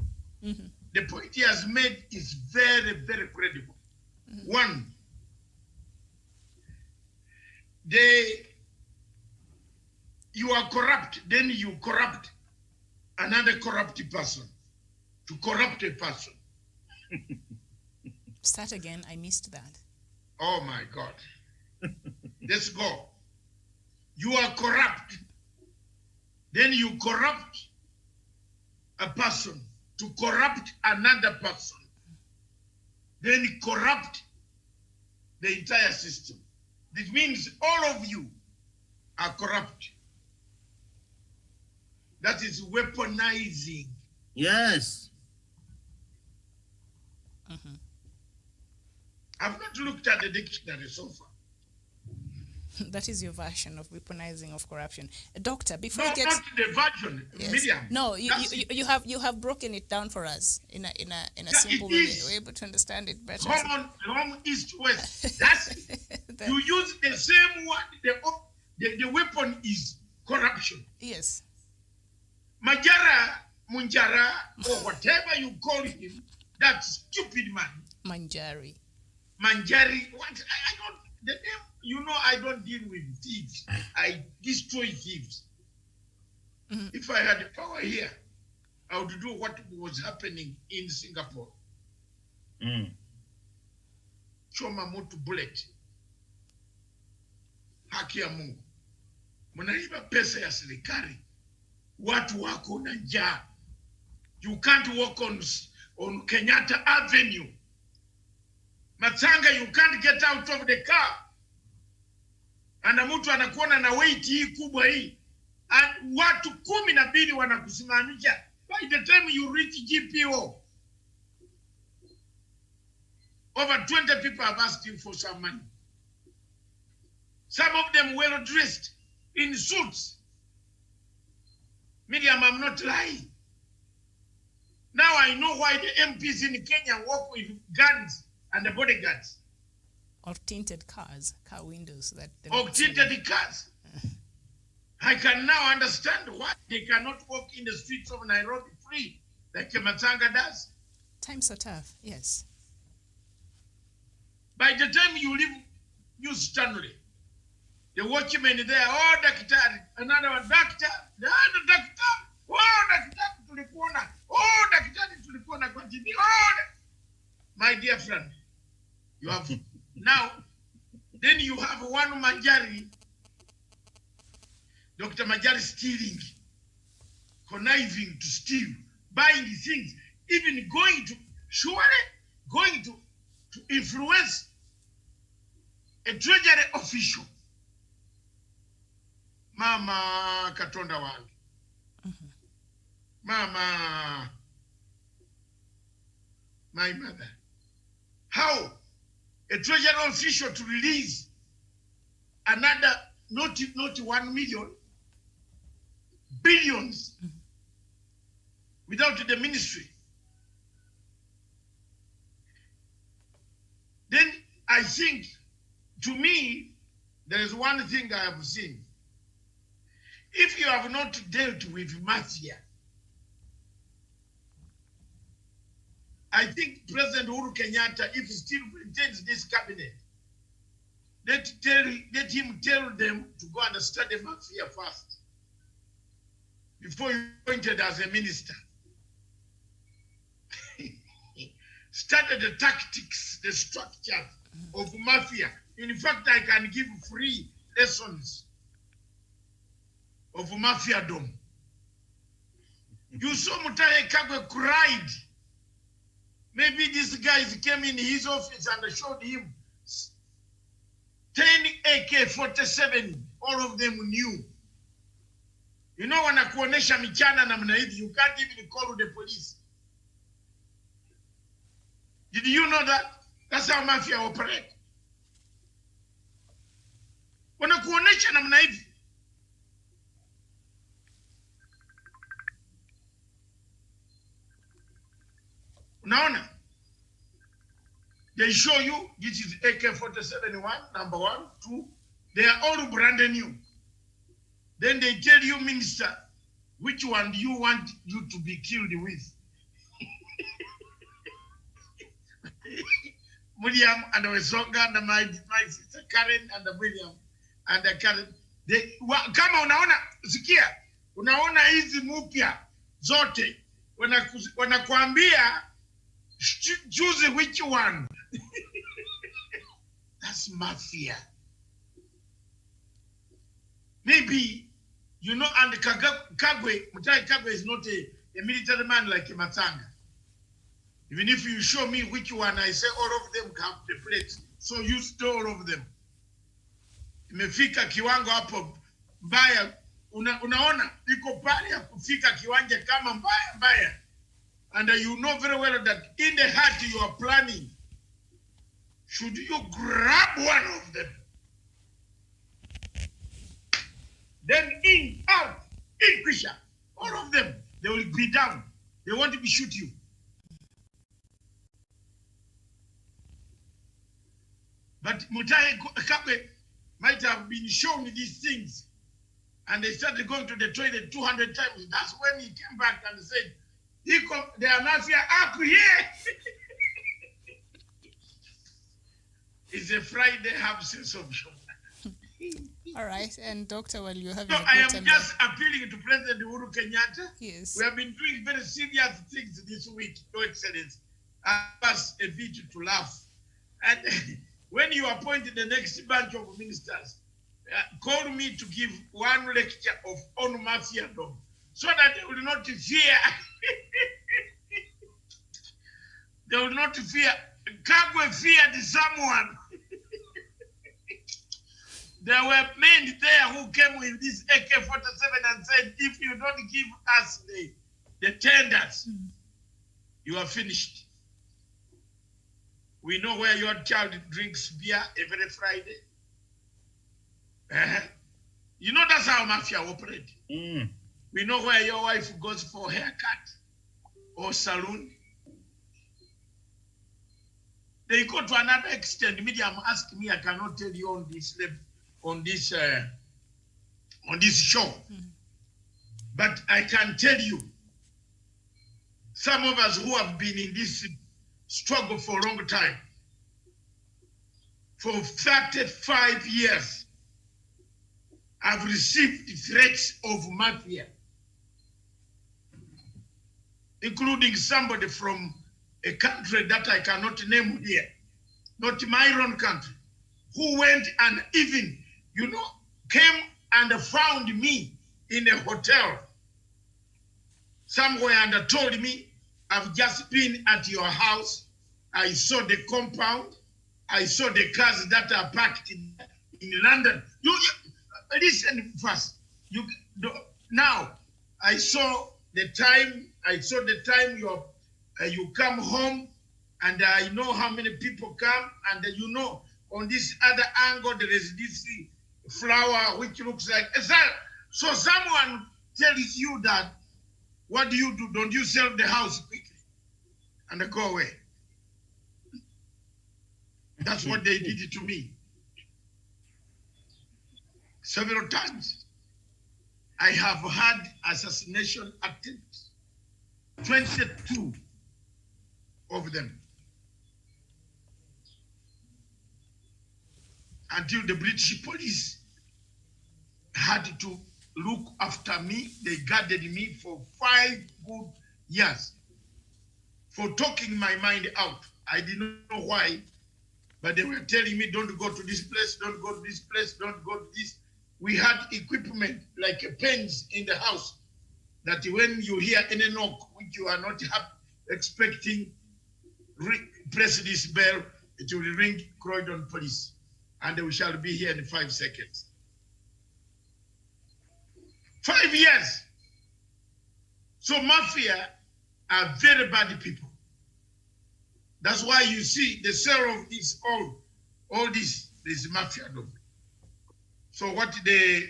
The point he has made is very, very credible. One, you are corrupt, then you corrupt another corrupt person to corrupt a person. Start again. I missed that. Oh my God. Let's go. You are corrupt. Then you corrupt a person to corrupt another person. Then corrupt the entire system. This means all of you are corrupt. That is weaponizing. Yes. I've not looked at the dictionary so far. That is your version of weaponizing of corruption, Doctor. Before No, you get not the version, yes. Miriam. No, you have broken it down for us in a simple way. We're able to understand it better. Home, east, west. That's you use the same word. The weapon is corruption. Yes. Majara, Munjara, or whatever you call him, that stupid man. Manjari. Manjari. What? I don't. The name. You know, I don't deal with thieves. I destroy thieves. If I had the power here, I would do what was happening in Singapore. Choma mtu bullet. Haki ya Mungu. Mnaiba pesa ya serikali. Watu wako na njaa. You can't walk on Kenyatta Avenue. Matanga, you can't get out of the car. Ana mtu anakuona na weight hii kubwa hii. And watu 12 wanakusimamisha. By the time you reach GPO, over 20 people have asked you for some money. Some of them well dressed in suits. Miriam, I'm not lying. Now I know why the MPs in Kenya walk with guns and the bodyguards. Or tinted cars, car windows. Or tinted cars. I can now understand why they cannot walk in the streets of Nairobi free like Matanga does. Times are tough, yes. By the time you leave New Stanley, the watchman there, oh, daktari, another one, doctor, the other doctor, oh, daktari tulikuona, oh, daktari tulikuona kwa TV, oh, my dear friend, you have now, then you have one Manjari, Dr. Manjari stealing, conniving to steal, buying things, even going to, surely going to influence a treasury official. Mama Katonda wangu. Mama, my mother. How a treasury official to release another not 1 million, billions without the ministry? Then I think, to me, there is one thing I have seen. If you have not dealt with mafia, I think President Uhuru Kenyatta, if he still maintains this cabinet, let him tell them to go and study mafia first before he appointed as a minister. Study the tactics, the structure of mafia. In fact, I can give free lessons of mafiadom. You saw Mutahi Kagwe cried. Maybe these guys came in his office and showed him 10 AK-47. All of them knew. You know, when wanakuonesha michana namna hivi, you can't even call the police. Did you know that? That's how mafia operate. Wanakuonesha namna hivi. Unaona? They show you this is AK-47 number 1, 2. They are all brand new. Then they tell you, minister, which one do you want you to be killed with? William and Wesonga and my sister Karen and William and Karen. Kama unaona, sikia, unaona hizi mpya zote, wanakuambia choose which one. That's mafia. Maybe, you know, and Kagwe, Mutahi Kagwe is not a military man like Matanga. Even if you show me which one, I say all of them have the plates. So you stole all of them. Imefika kiwango hapo mbaya. Unaona, iko pale ya kufika kiwanja kama mbaya. And you know very well that in the heart you are planning. Should you grab one of them? Then in, out, in, Krisha, all of them, they will be down. They want to shoot you. But Mutahi Kagwe might have been shown these things. And they started going to the toilet 200 times. That's when he came back and said, they are mafia up here. It's a Friday, have sense of humor. All right, and Doctor, while you have... So I am just appealing to President Uhuru Kenyatta. Yes. We have been doing very serious things this week, Your Excellency. us a bit to laugh. And when you appoint the next bunch of ministers, call me to give one lecture on mafia dom, so that they will not fear. They will not fear. Kagwe feared someone. There were men there who came with this AK-47 and said, if you don't give us the tenders, you are finished. We know where your child drinks beer every Friday. You know that's how mafia operate. We know where your wife goes for haircut or saloon. They go to another extent. Media ask me, I cannot tell you on this level, on this show. But I can tell you, some of us who have been in this struggle for a long time, for 35 years, I've received threats of mafia, including somebody from a country that I cannot name here, not my own country, who went and even, came and found me in a hotel somewhere and told me, I've just been at your house. I saw the compound. I saw the cars that are parked in London. Listen first. Now, I saw the time. You come home, and I know how many people come, and on this other angle there is this flower which looks like so someone tells you that, what do? Don't you sell the house quickly and go away? That's what they did to me. Several times. I have had assassination attempts, 22 of them, until the British police had to look after me. They guarded me for 5 good years for talking my mind out. I didn't know why, but they were telling me, don't go to this place, don't go to this place, don't go to this. We had equipment like pens in the house that when you hear any knock, which you are not expecting, press this bell, it will ring Croydon Police, and we shall be here in 5 seconds. 5 years. So mafia are very bad people. That's why you see the sale of this all this mafia dog. So what the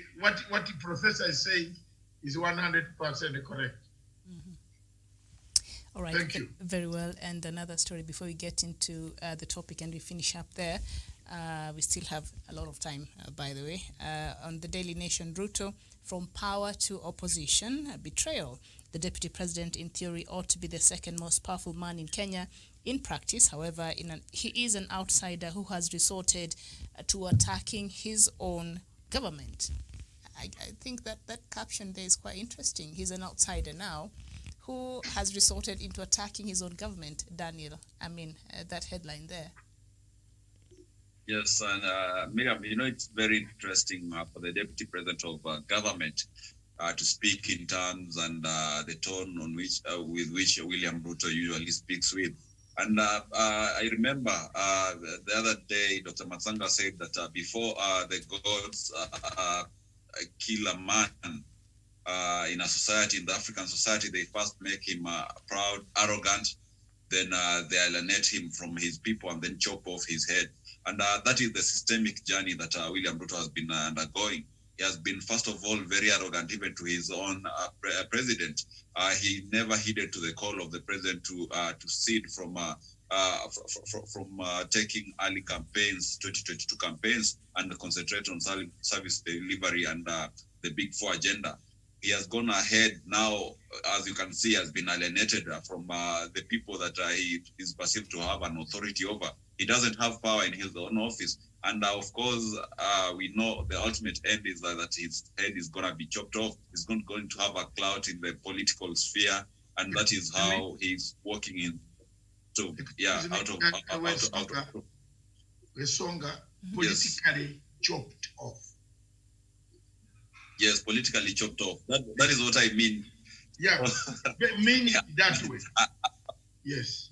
professor is saying is 100% correct. All right, thank you. Very well. And another story before we get into the topic and we finish up there. We still have a lot of time, by the way. On the Daily Nation, Ruto, from power to opposition, betrayal. The deputy president, in theory, ought to be the second most powerful man in Kenya. In practice, however, he is an outsider who has resorted to attacking his own government. I think that caption there is quite interesting. He's an outsider now who has resorted into attacking his own government, Daniel. That headline there. Yes, and Miriam, it's very interesting for the deputy president of government to speak in terms and the tone on which with which William Ruto usually speaks with. And I remember the other day, Dr. Matsanga said that before the gods kill a man in a society, in the African society, they first make him proud, arrogant, then they alienate him from his people and then chop off his head. And that is the systemic journey that William Ruto has been undergoing. He has been, first of all, very arrogant, even to his own president. He never heeded to the call of the president to cede from taking early campaigns, 2022 campaigns, and concentrate on service delivery and the Big Four agenda. He has gone ahead now, as you can see, has been alienated from the people that he is perceived to have an authority over. He doesn't have power in his own office. And of course, we know the ultimate end is that his head is going to be chopped off. He's going to have a clout in the political sphere. And that is how he's working in. Songa politically chopped off. Yes, politically chopped off. That is what I mean. Yeah, mean that way. Yes.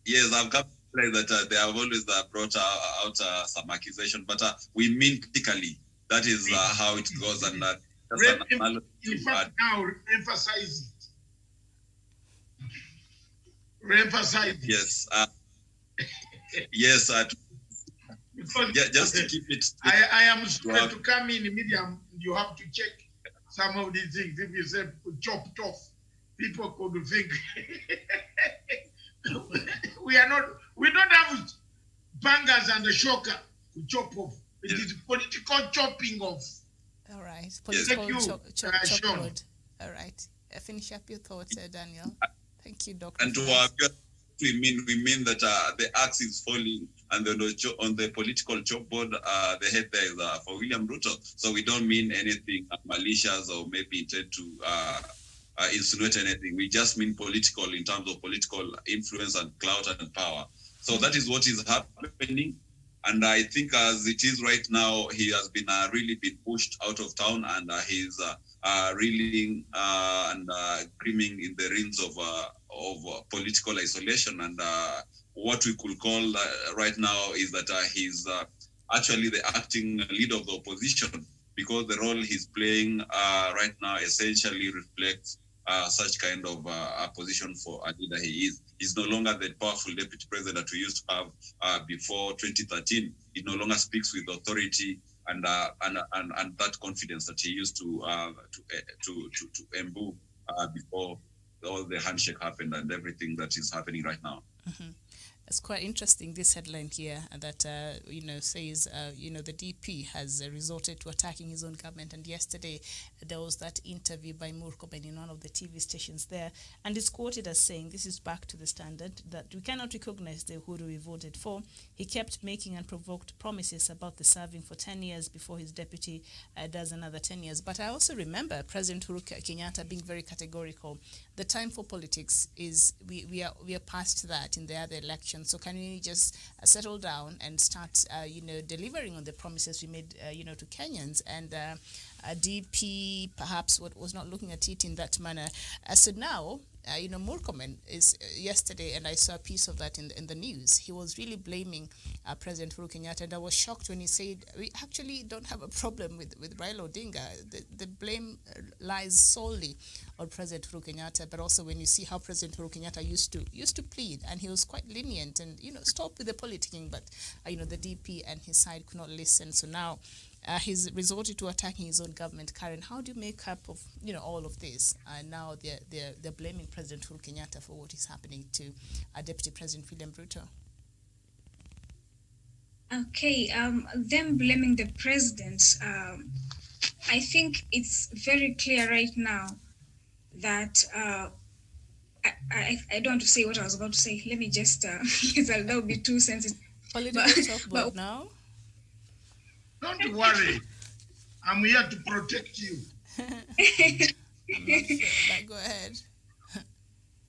Yes, I've come to realize that they have always brought out some accusation, but we mean critically. That is how it goes, and in fact, now emphasize it. Re-emphasize it. Yes. Yes. Because just to keep it. I am sorry to come in medium. You have to check some of these things. If you say chopped off, people could think we don't have bangers and a shocker to chop off. It is political chopping off. All right. Political chop wood. All right. Finish up your thoughts, Daniel. Thank you, Dr. And to our viewers, we mean that the axe is falling, and on the political chalkboard, the head there is for William Ruto. So we don't mean anything malicious or maybe intend to insinuate anything. We just mean political in terms of political influence and clout and power. So that is what is happening. And I think as it is right now, he has been really been pushed out of town, and he's reeling and screaming in the reins of political isolation. And what we could call right now is that he's actually the acting leader of the opposition, because the role he's playing right now essentially reflects such kind of position for a leader he is. He's no longer the powerful deputy president that we used to have before 2013. He no longer speaks with authority and that confidence that he used to imbue before all the handshake happened and everything that is happening right now. Mm-hmm. It's quite interesting, this headline here that says the DP has resorted to attacking his own government. And yesterday there was that interview by Murkomen in one of the TV stations there, and it's quoted as saying, this is back to the standard, that we cannot recognize the Uhuru we voted for. He kept making unprovoked promises about the serving for 10 years before his deputy does another 10 years. But I also remember President Uhuru Kenyatta being very categorical. The time for politics is, we are past that in the other elections. So can we just settle down and start, delivering on the promises we made, to Kenyans? And DP perhaps was not looking at it in that manner. So now, Murkomen is yesterday, and I saw a piece of that in the news. He was really blaming President Uhuru Kenyatta, and I was shocked when he said, we actually don't have a problem with Raila Odinga. The blame lies solely on President Uhuru Kenyatta, but also when you see how President Uhuru Kenyatta used to plead, and he was quite lenient and, stop with the politicking, but, the DP and his side could not listen. So now, he's resorted to attacking his own government. Karen, how do you make up of all of this? Now they're blaming President Uhuru Kenyatta for what is happening to Deputy President William Ruto. Okay, them blaming the president. I think it's very clear right now that I don't want to say what I was about to say. Let me just because that would be too sensitive. Political softball now. Don't worry. I'm here to protect you. I'm not sure, but go ahead.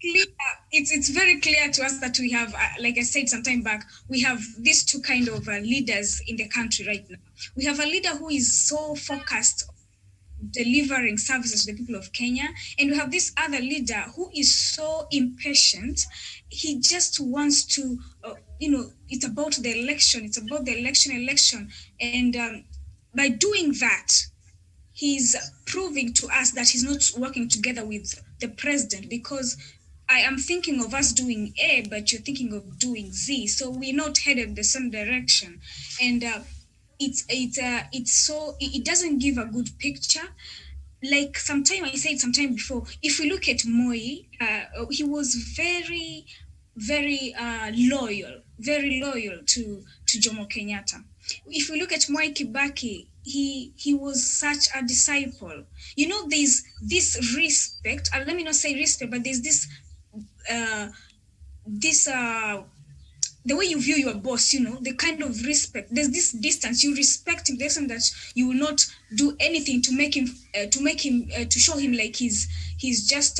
It's very clear to us that we have, like I said some time back, we have these two kind of leaders in the country right now. We have a leader who is so focused on delivering services to the people of Kenya, and we have this other leader who is so impatient. He just wants to, it's about the election. It's about the election. And by doing that, he's proving to us that he's not working together with the president, because I am thinking of us doing A, but you're thinking of doing Z. So we're not headed the same direction. And it doesn't give a good picture. Like I said sometime before, if we look at Moi, he was very, very loyal to Jomo Kenyatta. If we look at Moi Kibaki, he was such a disciple. There's this respect. Let me not say respect, but there's this the way you view your boss, the kind of respect. There's this distance. You respect him. There's something that you will not do anything to make him to show him like he's just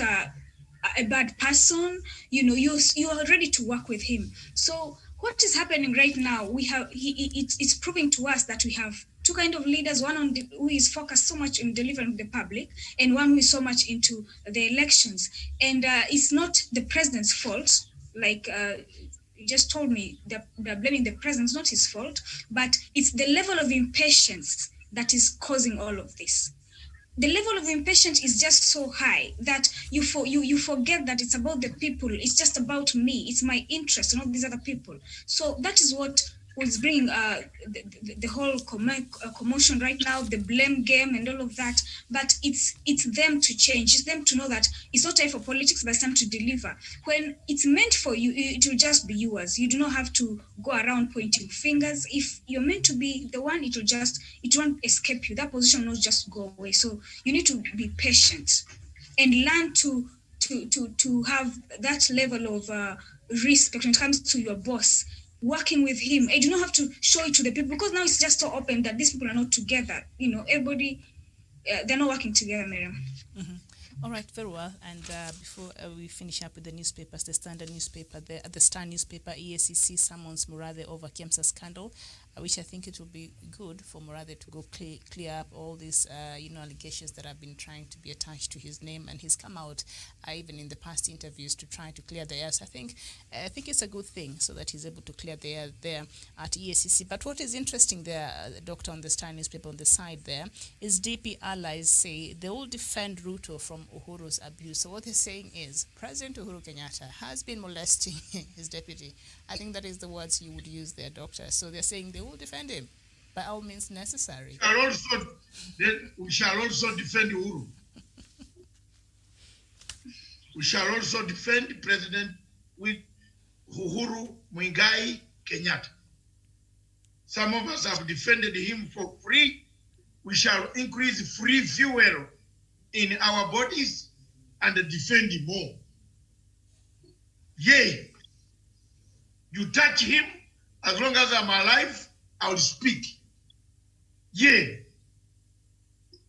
a bad person, you are ready to work with him. So what is happening right now, it's proving to us that we have two kind of leaders, one who is focused so much on delivering the public, and one who is so much into the elections. And it's not the president's fault, like you just told me, they're blaming the president. It's not his fault, but it's the level of impatience that is causing all of this. The level of impatience is just so high that you forget that it's about the people. It's just about me. It's my interest, not these other people. So that is what was bringing the whole commotion right now, the blame game and all of that. But it's them to change. It's them to know that it's not time for politics, but it's time to deliver. When it's meant for you, it will just be yours. You do not have to go around pointing fingers. If you're meant to be the one, it won't escape you. That position will not just go away. So you need to be patient and learn to have that level of respect when it comes to your boss. Working with him, I do not have to show it to the people, because now it's just so open that these people are not together. Everybody, they're not working together, Miriam. Mm-hmm. All right, very well. And before we finish up with the newspapers, the Standard newspaper, the Star newspaper, EACC summons Murathe over Kemsa scandal, which I think it will be good for Murathe to go clear up all these, allegations that have been trying to be attached to his name, and he's come out even in the past interviews to try to clear the air. So I think it's a good thing, so that he's able to clear the air there at EACC. But what is interesting there, Doctor, on the Star newspaper on the side there, is DP allies say they will defend Ruto from Uhuru's abuse. So what they're saying is President Uhuru Kenyatta has been molesting his deputy. I think that is the words you would use there, Doctor. So they're saying they will defend him by all means necessary. We shall also defend Uhuru. We shall also defend President with Uhuru Muigai Kenyatta. Some of us have defended him for free. We shall increase free fuel in our bodies and defend him more. Yea, you touch him, as long as I'm alive, I will speak. Yea,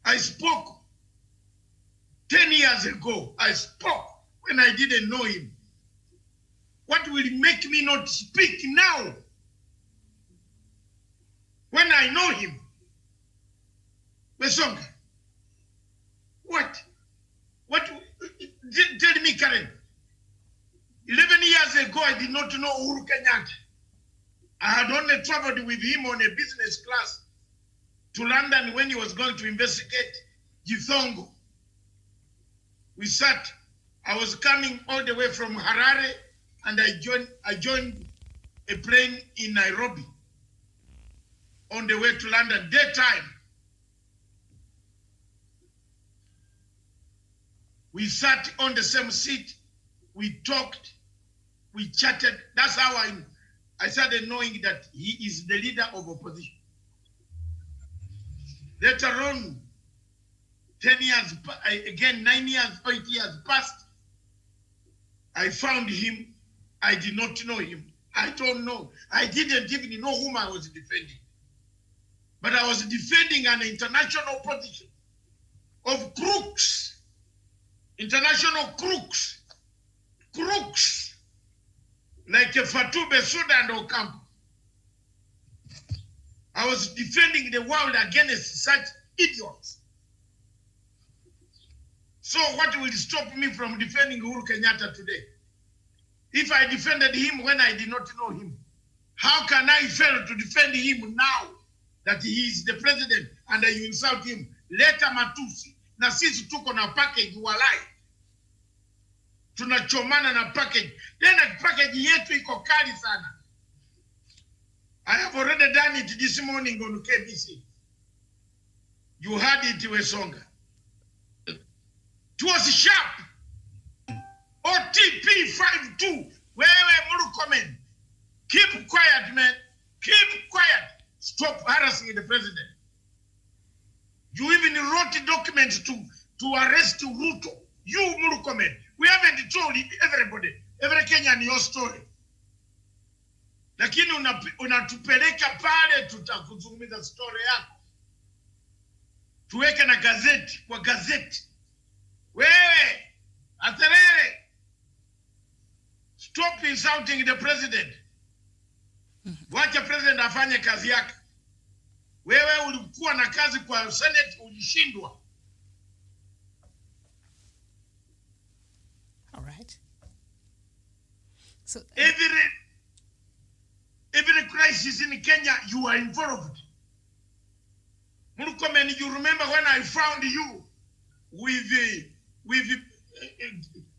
I spoke 10 years ago. I spoke when I didn't know him. What will make me not speak now when I know him? Besonga, what? Tell me, Karen. 11 years ago, I did not know Uhuru Kenyatta. I had only traveled with him on a business class to London when he was going to investigate Githongo. We sat. I was coming all the way from Harare, and I joined a plane in Nairobi on the way to London, daytime. We sat on the same seat, we talked, we chatted. That's how I started knowing that he is the leader of opposition. Later on, 10 years, again, 9 years, 8 years passed. I found him. I did not know him. I don't know. I didn't even know whom I was defending. But I was defending an international position of crooks. International crooks, like Fatou Bensouda and Ocampo. I was defending the world against such idiots. So what will stop me from defending Uhuru Kenyatta today? If I defended him when I did not know him, how can I fail to defend him now that he is the president and you insult him? Leta matusi. Na sisi tuko na package walai. Tunachomana na package. Tena package yetu iko kali sana. I have already done it this morning on KBC. You heard it, Wesonga. It was sharp. OTP 52. Wewe Murukomen. Keep quiet, man. Keep quiet. Stop harassing the president. You even wrote a document to arrest Ruto. You, Murukomen. We haven't told everybody, every Kenyan your story. Lakini unatupeleka pale tutakuzungumza story yako. Tuweke na gazeti, kwa gazeti. Wewe, aterere, Stop insulting the president. Wacha president afanye kazi yake. Wewe ulikuwa na kazi kwa Senate, ulishindwa. All right. So every crisis in Kenya, you are involved. Murkomen, you remember when I found you with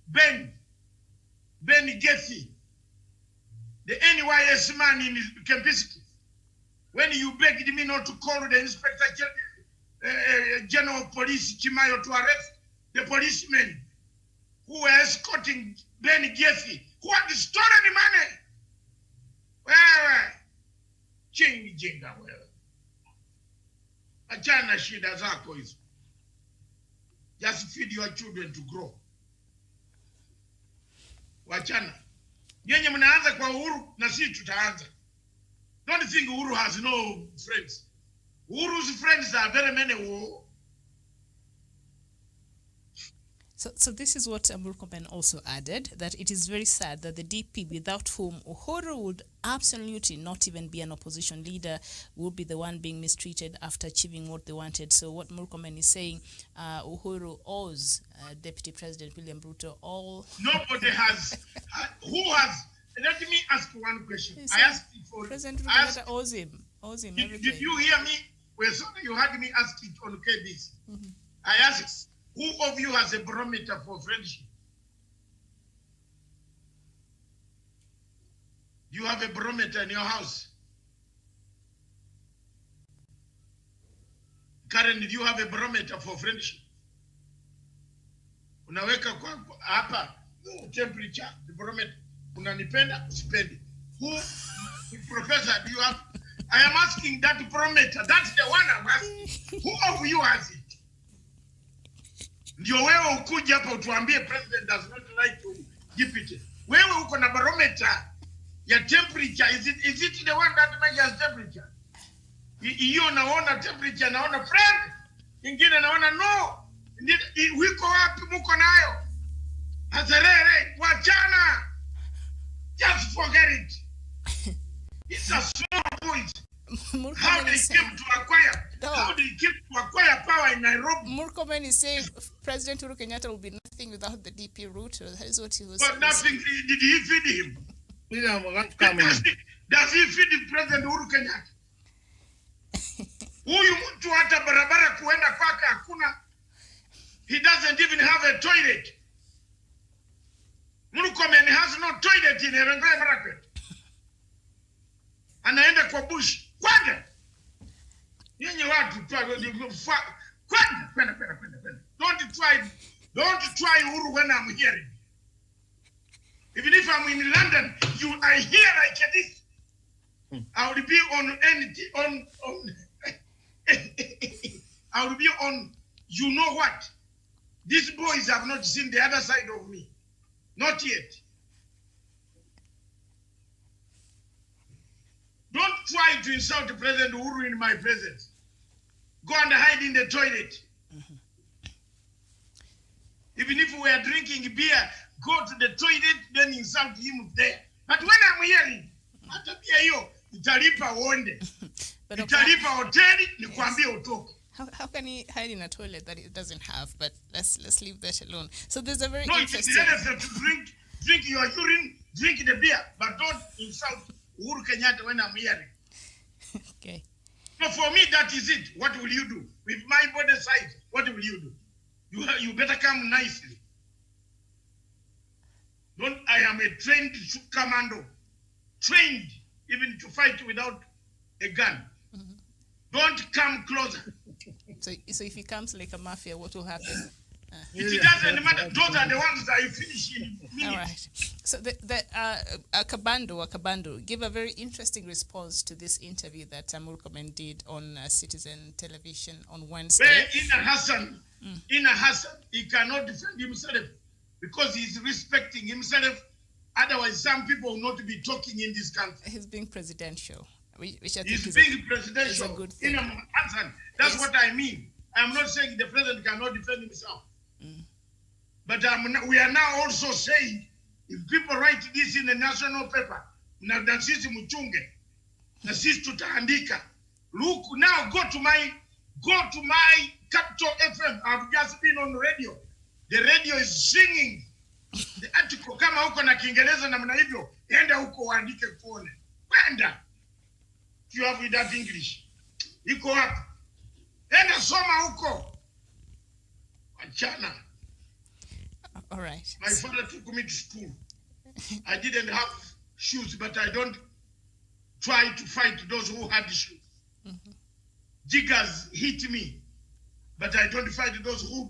Ben Getty, the NYS man in Kempinski, when you begged me not to call the Inspector General of Police Chimayo to arrest the policemen who were escorting Ben Getty, who had stolen money. Wewe jinga wewe, achana shida zako hizo. Just feed your children to grow. Wachana. Nyenye mnaanza kwa Uhuru na sisi tutaanza. Don't think Uhuru has no friends. Uhuru's friends are very many. So this is what Murkomen also added, that it is very sad that the DP, without whom Uhuru would absolutely not even be an opposition leader, would be the one being mistreated after achieving what they wanted. So what Murkomen is saying, Uhuru owes Deputy President William Ruto all... Nobody has... who has... Let me ask one question. I asked for... President Ruto owes him everything. Did you hear me? Well, sorry, you had me ask it on KBC. I asked... Who of you has a barometer for friendship? You have a barometer in your house. Karen, do you have a barometer for friendship? Unaweka kwa hapa temperature, the barometer. Unanipenda, usipendi. Who, Professor, do you have? I am asking that barometer. That's the one I'm asking. Who of you has it? Ndio wewe ukuja hapa utuambie president does not like to deputy. Wewe uko na barometer ya temperature. Is it the one that measures temperature? Hiyo naona temperature, naona friend. Ingine naona no. Wiko wapi muko nayo? Hazarere, wachana. Just forget it. It's a small point. How they came to acquire power in Nairobi. Murkomen is saying President Uhuru Kenyatta will be nothing without the DP route. That is what he was saying. But nothing, did he feed him? Does he feed President Uhuru Kenyatta? Huyu mtu hata barabara kuenda kwake hakuna. He doesn't even have a toilet. Murkomen has no toilet in Erengai Market. Anaenda kwa bush. Kwenda. Yenye watu kwenda. Don't try Uhuru when I'm hearing. Even if I'm in London, I hear like this. I will be on anything I will be on you know what? These boys have not seen the other side of me. Not yet. Don't try to insult President Uhuru in my presence. Go and hide in the toilet. Even if we are drinking beer, go to the toilet, then insult him there. But when I'm hearing, italipa uonde. Italipa hoteli, nikwambie utoke. How can he hide in a toilet that it doesn't have? But let's leave that alone. So there's a very interesting... No, it's to drink your urine, drink the beer, but don't insult Uhuru Kenyatta when I'm hearing. Okay. So for me, that is it. What will you do? With my body size, what will you do? You better come nicely. I am a trained commando. Trained even to fight without a gun. Don't come closer. So if he comes like a mafia, what will happen? It doesn't matter. Those are the ones that I finish in minutes. All right. So Akabando gave a very interesting response to this interview that Murkomen did on Citizen Television on Wednesday. Ina Hassan, he cannot defend himself because he's respecting himself. Otherwise, some people will not be talking in this country. He's being presidential, which I think he's being presidential. Is a good thing. Ina Hassan, that's what I mean. I'm not saying the president cannot defend himself. But we are now also saying If people write this in the national paper, na sisi mchunge, na sisi tutaandika. Look now, go to my Capital FM. I've just been on radio. The radio is singing the article. Kama huko na Kiingereza namna hivyo, enda huko uandike kuone. Kwenda. If you have that English. Iko wapi? Enda soma huko. Wachana. All right. My father took me to school. I didn't have shoes, but I don't try to fight those who had shoes. Jiggers hit me, but I don't fight those who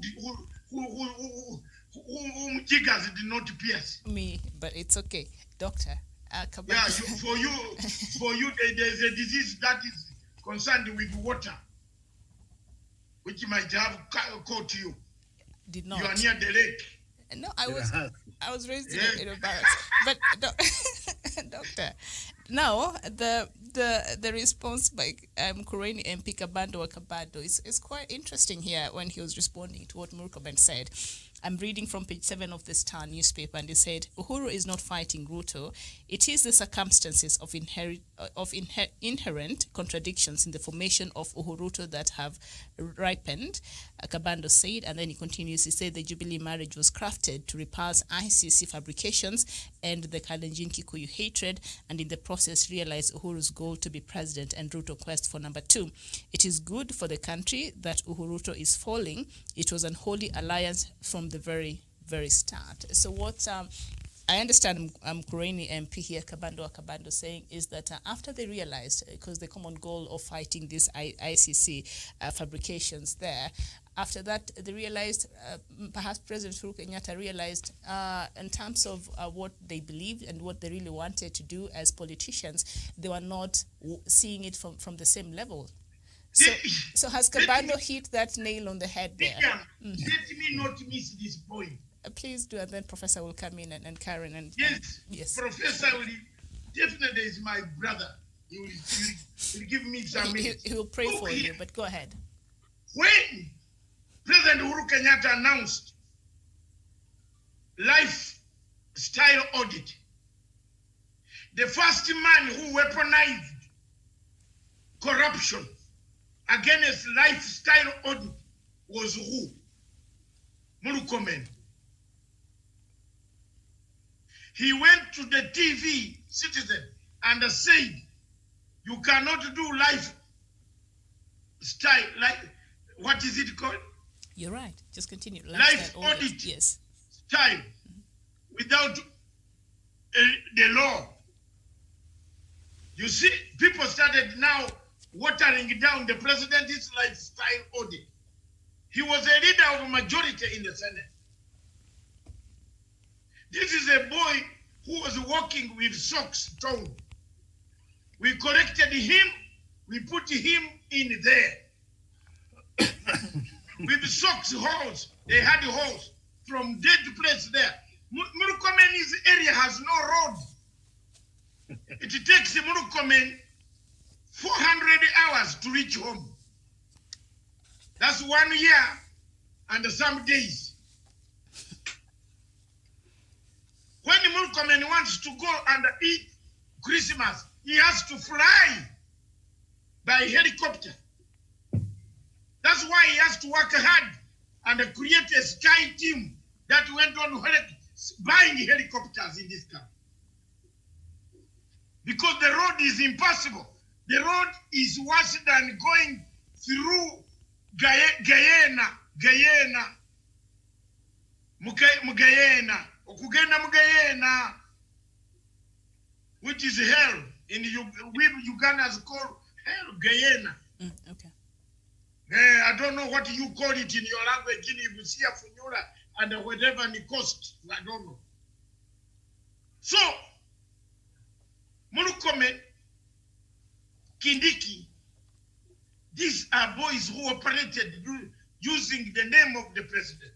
jiggers did not pierce. Me, but it's okay, doctor. Yeah, for you, there's a disease that is concerned with water, which might have caught you. Did not. You are near the lake. No, I was raised in a barracks. But doctor, now the response by Kureni MP Kabando Wakabado is quite interesting here when he was responding to what Murkomen said. I'm reading from page 7 of the Star newspaper, and he said, Uhuru is not fighting Ruto. It is the circumstances of inherent contradictions in the formation of Uhuruto that have ripened, Kabando said. And then he continues, he said the Jubilee marriage was crafted to repulse ICC fabrications and the Kalenjin Kikuyu hatred, and in the process realize Uhuru's goal to be president and Ruto quest for number 2. It is good for the country that Uhuruto is falling. It was an unholy alliance from the very, very start. So what I understand Kureni MP here, Kabando saying is that after they realized, because the common goal of fighting these ICC fabrications there, after that they realized, perhaps President Uhuru Kenyatta realized in terms of what they believed and what they really wanted to do as politicians, they were not seeing it from the same level. So has Kabando hit that nail on the head there? Let me not miss this point. Please do, and then Professor will come in and Karen and yes. Professor will definitely is my brother. He will give me some minutes. He will pray for you, but go ahead. When President Uhuru Kenyatta announced lifestyle audit, the first man who weaponized corruption against lifestyle audit was who? Murkomen. He went to the TV Citizen and said, you cannot do lifestyle, like, what is it called? You're right. Just continue. Life audit yes. style without the law. You see, people started now watering down the president's lifestyle audit. He was a leader of a majority in the Senate. This is a boy who was walking with socks torn. We corrected him, we put him in there. With socks holes, they had holes from dead place there. Murkomen's area has no road. It takes Murkomen 400 hours to reach home. That's 1 year and some days. When Murkomen wants to go and eat Christmas, he has to fly by helicopter. That's why he has to work hard and create a sky team that went on buying helicopters in this country. Because the road is impossible. The road is worse than going through Guyana, which is hell. In Ugandans call hell Guyana. Okay. I don't know what you call it in your language, in Ibusia, Funyula, and whatever the coast. I don't know. So, Murkomen, Kindiki, these are boys who operated using the name of the president.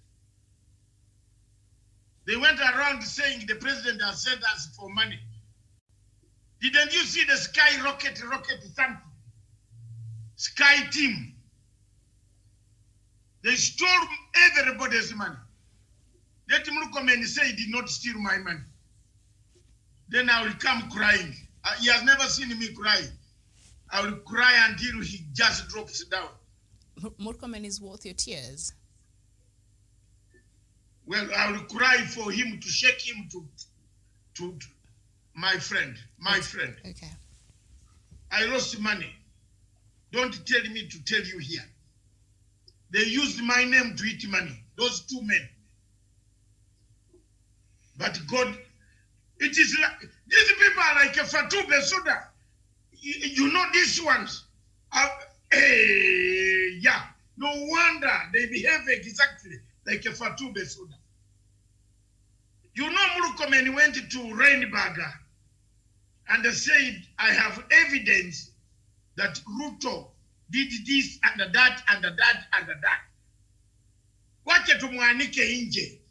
They went around saying the president has sent us for money. Didn't you see the sky rocket something? Sky team. They stole everybody's money. Let Murkomen say he did not steal my money. then I will come crying. He has never seen me cry. I will cry until he just drops down. Murkomen is worth your tears. Well, I will cry for him to shake him to my friend. Okay. I lost money. Don't tell me to tell you here. They used my name to eat money, those two men. But God, it is like, these people are like a Fatou Bensouda. You know these ones. Yeah, no wonder they behave exactly like a Fatou Bensouda. You know Murkomen went to Reinberger and they said, I have evidence that Ruto did this and that and that and that. Wache tumwanike nje.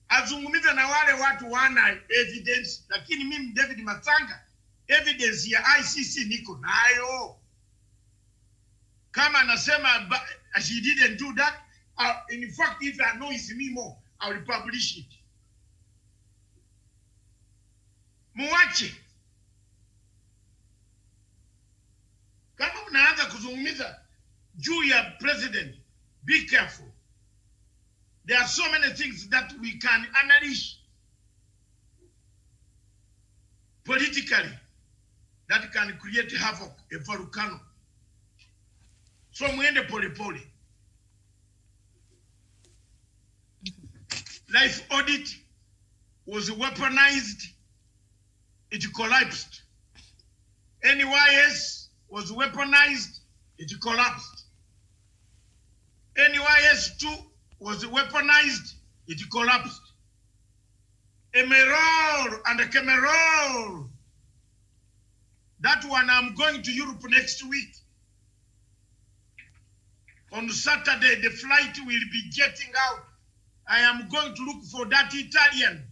Azungumiza na wale watu wana evidence, lakini mimi David Matanga evidence ya ICC niko nayo. Kama anasema she didn't do that, in fact if I know it's me more, I will publish it. Muwache. Kama unaanza kuzungumza juu ya president, be careful. There are so many things that we can analyze politically that can create havoc, a volcano. So muende pole pole. Life audit was weaponized, it collapsed. NYS was weaponized, it collapsed. NYS 2 was weaponized, it collapsed. Emerald and Kemerol. That one, I'm going to Europe next week. On Saturday, the flight will be jetting out. I am going to look for that Italian.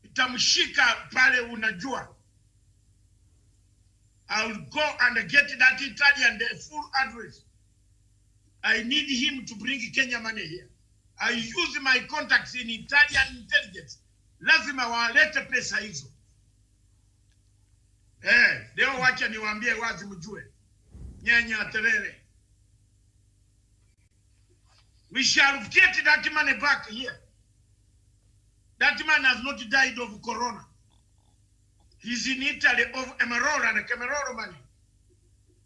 Itamshika pale unajua. I will go and get that Italian, the full address. I need him to bring Kenya money here. I use my contacts in Italian intelligence. Lazima walete pesa hizo. Leo wacha niwaambie wazi mjue. Nyanya terere. We shall get that money back here. That man has not died of corona. He's in Italy of Emerald and Kemerol money.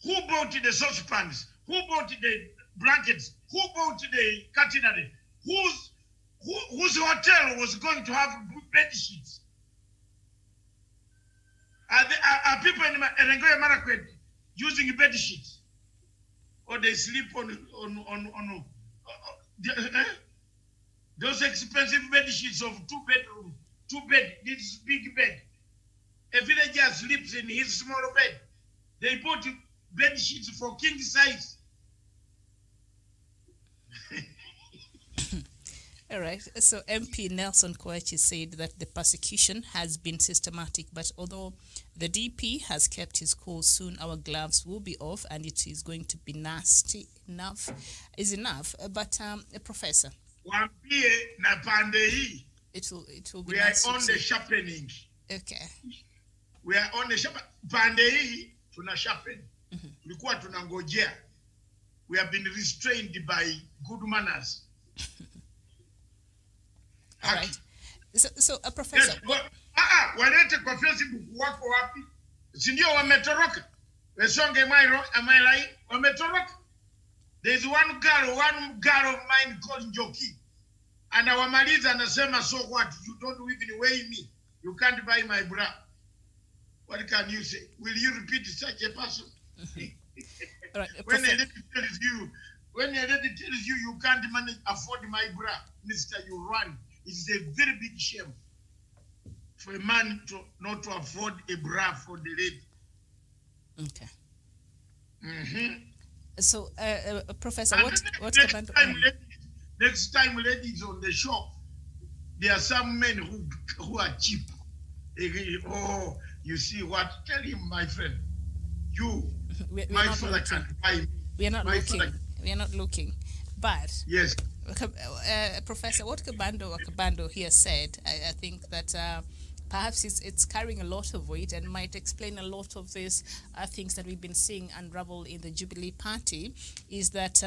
Who bought the saucepans? Who bought the blankets? Who bought the catenary? Whose hotel was going to have bed sheets? Are people in Erengoya Marakwet using bed sheets? Or they sleep on those expensive bed sheets of 2 bedroom, 2 bed, this big bed. A villager sleeps in his small bed. They bought bed sheets for king size. All right. So MP Nelson Koechi said that the persecution has been systematic, but although the DP has kept his cool, soon our gloves will be off and it is going to be nasty enough. Is enough. But Professor. Wampie na pande hii. It will be We are nasty on the sharpening. Okay. We are on the sharpening. Pande hii tuna sharpen. Tulikuwa tunangojea. We have been restrained by good manners. All right. So Professor. Yes, walete kwa Facebook wako wapi? Si ndio wametoroka? Wesonge Mairo, am I lying? Wametoroka. There is one girl of mine called Njoki. Anawamaliza anasema, so what? You don't even weigh me. You can't buy my bra. What can you say? Will you repeat such a person? All right, When a lady tells you you can't afford my bra, mister, you run. It's a very big shame for a man not to afford a bra for the lady. Okay. Mm-hmm. So, Professor, what next time ladies on the shop, there are some men who are cheap. Oh, you see what? Tell him, my friend, my father can buy me. We are not looking. We are not looking. But yes, Professor, what Kabando here said, I think that perhaps it's carrying a lot of weight and might explain a lot of these things that we've been seeing unravel in the Jubilee Party, is that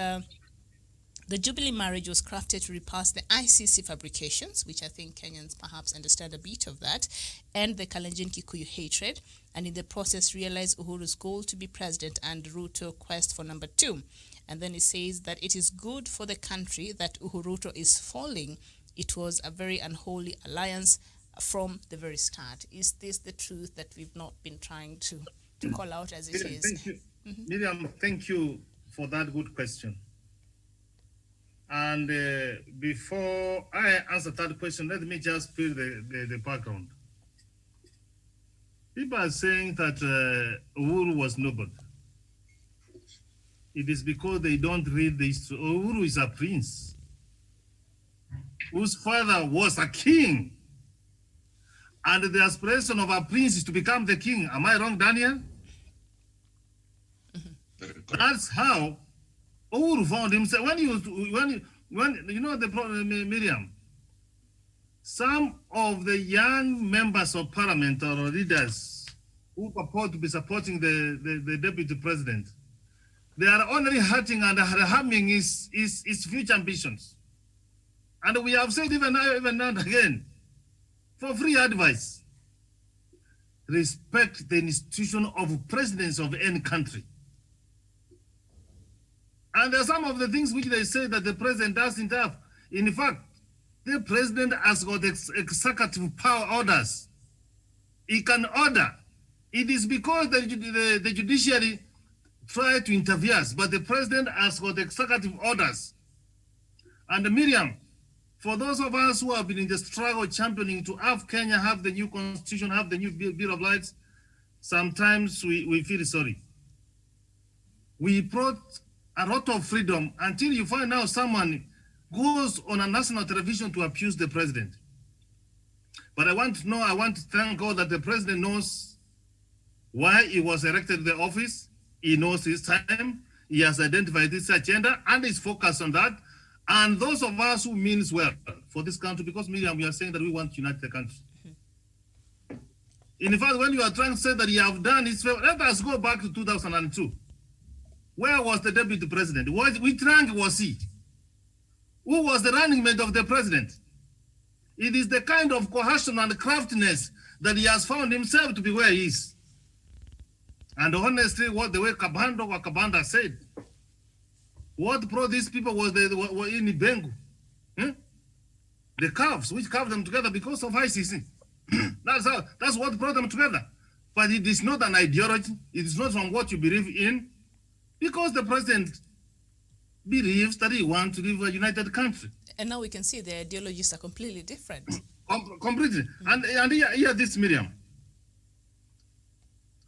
the Jubilee marriage was crafted to repass the ICC fabrications, which I think Kenyans perhaps understand a bit of that, and the Kalenjin Kikuyu hatred, and in the process realize Uhuru's goal to be president and Ruto quest for number 2. And then he says that it is good for the country that Uhuru is falling. It was a very unholy alliance from the very start. Is this the truth that we've not been trying to call out as it is? Thank you. Miriam, thank you for that good question. And before I answer that question, let me just fill the background. People are saying that Uhuru was nobody. It is because they don't read the history. Uhuru is a prince whose father was a king. And the aspiration of a prince is to become the king. Am I wrong, Daniel? That's how Uhuru found himself. When you know the problem, Miriam, some of the young members of parliament or leaders who purport to be supporting the deputy president, they are only hurting and harming his future ambitions. And we have said even now and again, for free advice, respect the institution of presidents of any country. And there are some of the things which they say that the president doesn't have. In fact, the president has got executive power orders. He can order. It is because the judiciary try to interfere, but the president has got executive orders. And Miriam, for those of us who have been in the struggle championing to have Kenya have the new constitution, have the new Bill of Rights, sometimes we feel sorry. We brought a lot of freedom until you find out someone goes on a national television to abuse the president. But I want to thank God that the president knows why he was elected to the office. He knows his time. He has identified this agenda and is focused on that. And those of us who means well for this country, because Miriam, we are saying that we want to unite the country. In fact, when you are trying to say that you have done his favor, let us go back to 2002. Where was the deputy president? Which rank was he? Who was the running mate of the president? It is the kind of coercion and craftiness that he has found himself to be where he is. And honestly, what the way Kabanda said, what brought these people was they were in Ibengu. The calves, which carved them together because of ICC. That's what brought them together. But it is not an ideology. It is not from what you believe in. Because the president believes that he wants to live a united country. And now we can see the ideologies are completely different. Completely. And here this, Miriam.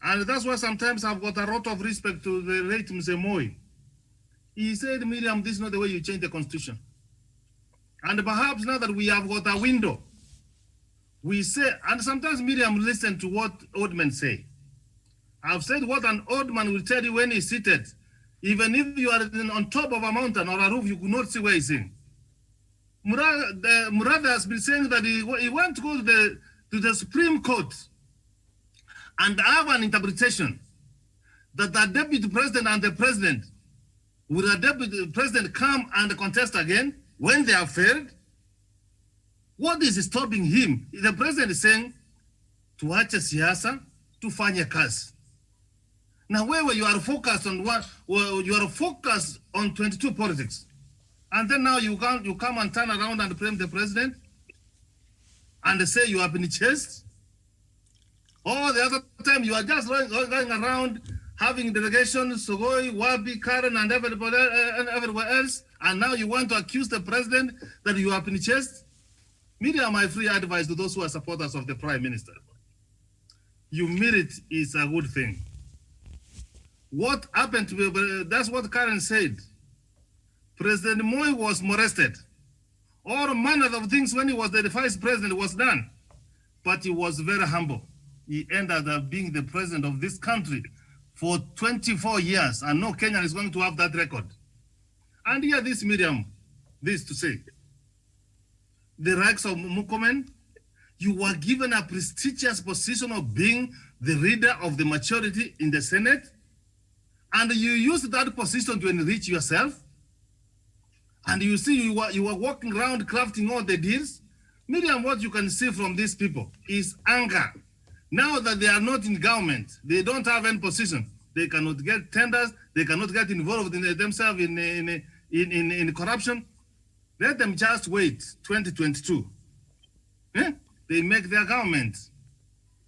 And that's why sometimes I've got a lot of respect to the late Mr. Moi. He said, Miriam, this is not the way you change the constitution. And perhaps now that we have got a window, we say, and sometimes Miriam listen to what old men say. I've said what an old man will tell you when he's seated. Even if you are on top of a mountain or a roof, you could not see where he's in. Murad has been saying that he went to go to the Supreme Court and have an interpretation that the deputy president and the president, will the deputy president come and contest again when they have failed? What is stopping him? The president is saying, tuache siasa, tufanye kazi. Now, where you are focused on you are focused on 22 politics. And then now you come and turn around and blame the president and say you have been chased. Or the other time you are just going around having delegations, Sogoi, Wabi, Karen, and everybody and everywhere else. And now you want to accuse the president that you have been chased. Miriam, my free advice to those who are supporters of the prime minister. Humility is a good thing. What happened to me, that's what Karen said. President Moi was molested. All manner of things when he was the vice president was done. But he was very humble. He ended up being the president of this country for 24 years. And no Kenyan is going to have that record. And here this Miriam, this to say. The likes of Murkomen, you were given a prestigious position of being the leader of the majority in the Senate, and you used that position to enrich yourself. And you see, you were walking around crafting all the deals. Miriam, what you can see from these people is anger. Now that they are not in government, they don't have any position. They cannot get tenders. They cannot get involved in themselves in corruption. Let them just wait 2022. They make their government.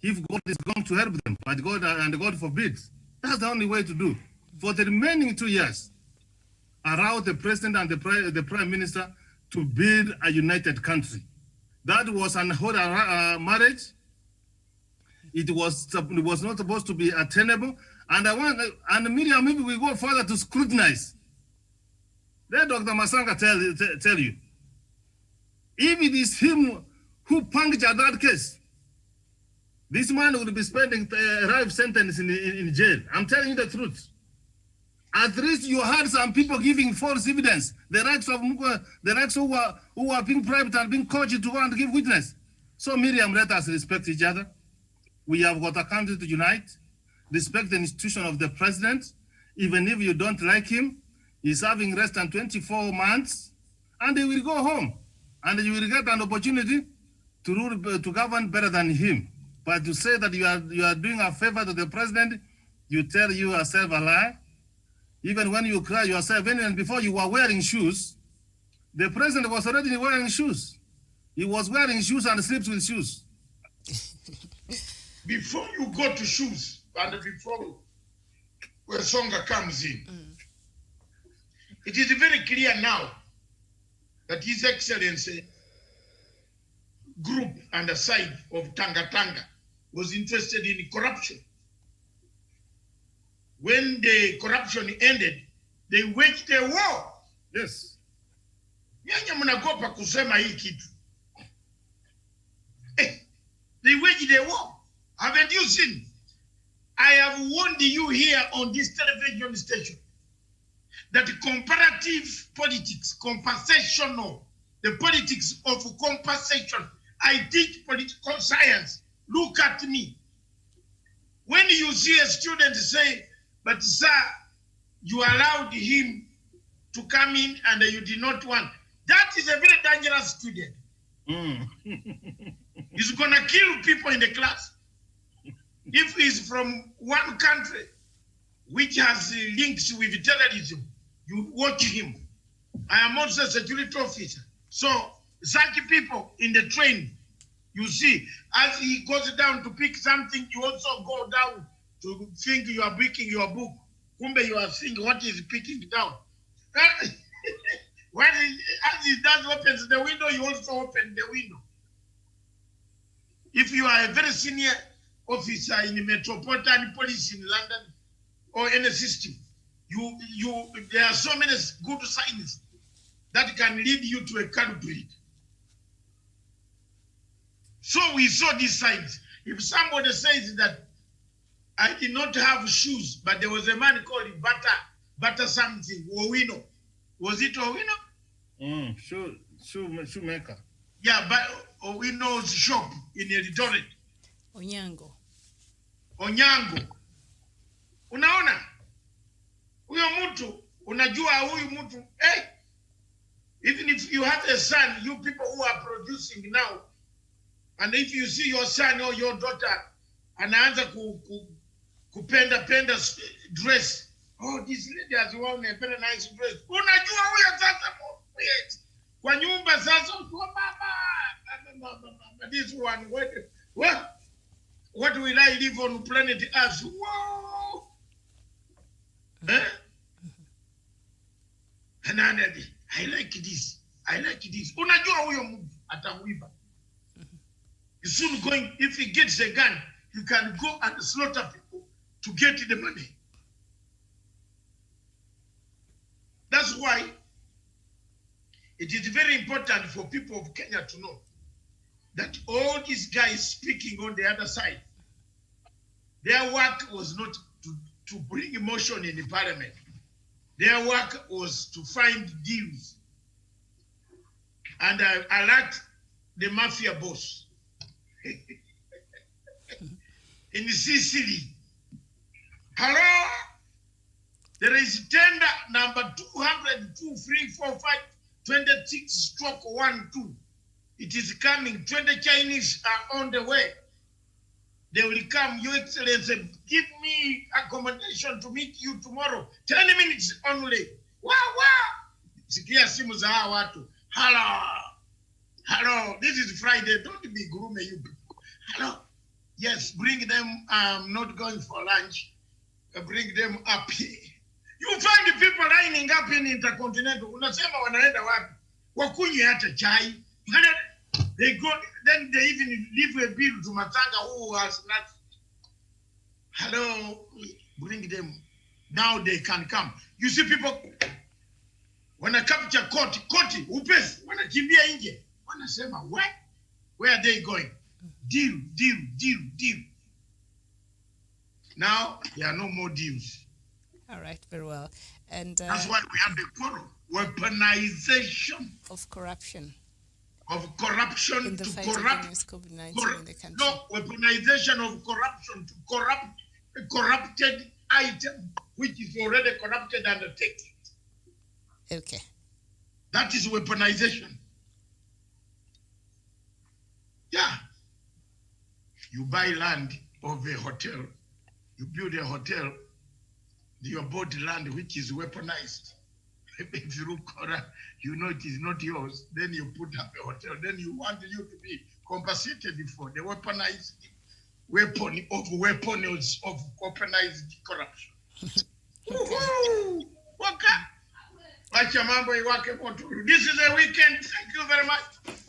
If God is going to help them, but God forbid, that's the only way to do. For the remaining 2 years, allow the president and the prime minister to build a united country. That was an marriage. It was not supposed to be attainable. And Miriam, maybe we go further to scrutinize. Let Dr. Masanga tell you. If it is him who punctured that case, this man would be spending a life sentence in jail. I'm telling you the truth. At least you had some people giving false evidence. The rights who are being bribed and being coached to go and give witness. So Miriam, let us respect each other. We have got a country to unite. Respect the institution of the president. Even if you don't like him, he's having less than 24 months, and he will go home. And you will get an opportunity to rule, to govern better than him. But to say that you are doing a favor to the president, you tell yourself a lie. Even when you cry yourself, and before you were wearing shoes, the president was already wearing shoes. He was wearing shoes and sleeps with shoes. Before you go to shoes, and before where Songa comes in, it is very clear now that His Excellency group and the side of Tanga Tanga was interested in corruption. When the corruption ended, they waged a war. Yes. Nyanya mnagopa kusema hii kitu. They waged a war. Haven't you seen? I have warned you here on this television station that comparative politics, compensational, the politics of compensation. I teach political science. Look at me. When you see a student say, but sir, you allowed him to come in and you did not want, that is a very dangerous student. He's gonna kill people in the class. If he's from one country which has links with terrorism, you watch him. I am also a security officer. So such people in the train, you see, as he goes down to pick something, you also go down to think you are picking your book. Kumbe, you are seeing what is picking down. As he does opens the window, you also open the window. If you are a very senior officer in the Metropolitan Police in London or any system, there are so many good signs that can lead you to a culprit. So we saw these signs. If somebody says that I did not have shoes, but there was a man called Butter something, Owino. Was it Owino? Shoemaker. Yeah, but Owino's shop in Eldoret. Onyango. Unaona? Huyo mtu, unajua huyu mtu, even if you have a son, you people who are producing now, and if you see your son or your daughter, anaanza kupenda dress, oh, this lady has worn a very nice dress. Unajua huyo sasa, kwa nyumba sasa, mama, this one, what will I live on planet Earth? Whoa! I like this. Unajua huyo mtu atamuiba. He's soon going, if he gets a gun, he can go and slaughter people to get the money. That's why it is very important for people of Kenya to know that all these guys speaking on the other side, their work was not to bring emotion in the parliament. Their work was to find deals and I alert the mafia boss in Sicily. Hello? There is tender number 200-2345-26/12. It is coming. 20 Chinese are on the way. They will come, Your Excellency. Give me accommodation to meet you tomorrow. 10 minutes only. Wow, wow. Sikia simu za hawa watu. Hello. This is Friday. Don't be gloomy, you people. Hello. Yes, bring them. I'm not going for lunch. Bring them up here. You find the people lining up in Intercontinental. Unasema wanaenda wapi? Wakunywe hata chai. They go, then they even leave a bill to Matanga who has not. Hello, bring them. Now they can come. You see people, when I capture koti, upesi, wanakimbia nje. Wanasema, where are they going? Deal. Now, there are no more deals. All right, very well. And that's why we have the quarrel. Weaponization of corruption. Of corruption in the to fight corrupt against COVID-19 in the country. No, weaponization of corruption to corrupt a corrupted item which is already corrupted and taken. Okay. That is weaponization. Yeah. You buy land of a hotel, you build a hotel, you bought land which is weaponized. If you look correct, you know it is not yours, then you put up a hotel, then you want you to be compensated for the weaponized weapon of weapons of weaponized corruption. This is a weekend. Thank you very much.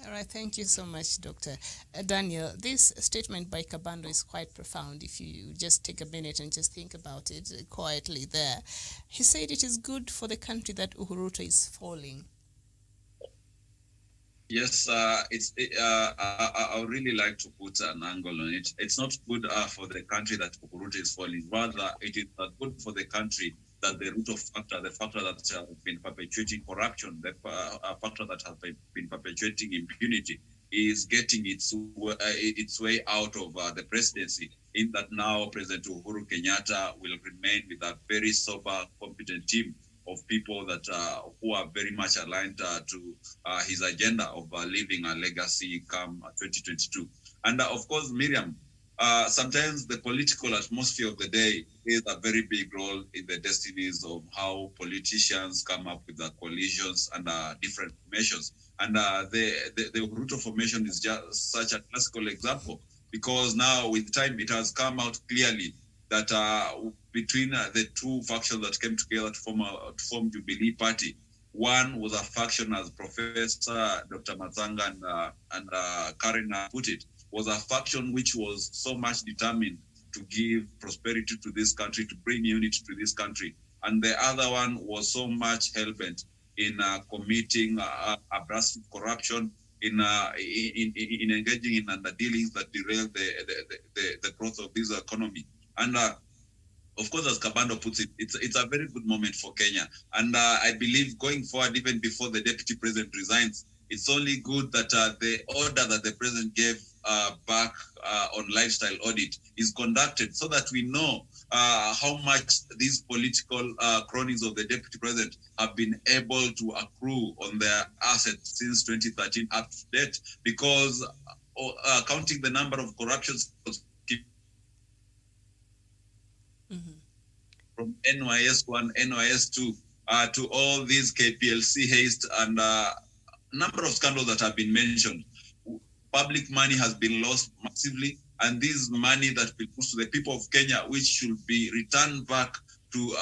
All right, thank you so much, Dr. Daniel. This statement by Kabando is quite profound if you just take a minute and just think about it quietly there. He said it is good for the country that Uhuru is falling. Yes, I would really like to put an angle on it. It's not good for the country that Uhuru is falling. Rather, it is good for the country that the root of factor, the factor that has been perpetuating corruption, the factor that has been perpetuating impunity, is getting its way out of the presidency. In that now President Uhuru Kenyatta will remain with a very sober, competent team of people that who are very much aligned to his agenda of leaving a legacy come 2022. And of course, Miriam, sometimes the political atmosphere of the day plays a very big role in the destinies of how politicians come up with the coalitions and different formations. And the Ruto formation is just such a classical example, because now with time it has come out clearly that between the two factions that came together to form Jubilee Party, one was a faction, as Professor Dr. Matsanga and Karen put it, was a faction which was so much determined to give prosperity to this country, to bring unity to this country. And the other one was so much hell-bent in committing abusive corruption, in engaging in underdealings that derail the growth of this economy. And of course, as Kabando puts it, it's a very good moment for Kenya. And I believe going forward, even before the deputy president resigns, it's only good that the order that the president gave back on lifestyle audit is conducted, so that we know how much these political cronies of the deputy president have been able to accrue on their assets since 2013 up to date, because counting the number of corruptions from NYS1, NYS2 to all these KPLC haste and number of scandals that have been mentioned. Public money has been lost massively, and this money that belongs to the people of Kenya, which should be returned back to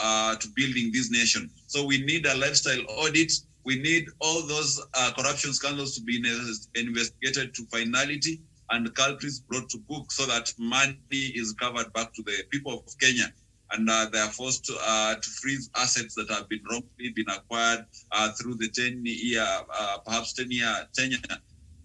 building this nation. So we need a lifestyle audit. We need all those corruption scandals to be investigated to finality and culprits brought to book, so that money is covered back to the people of Kenya. And they are forced to freeze assets that have been wrongfully been acquired through the 10-year, perhaps 10-year tenure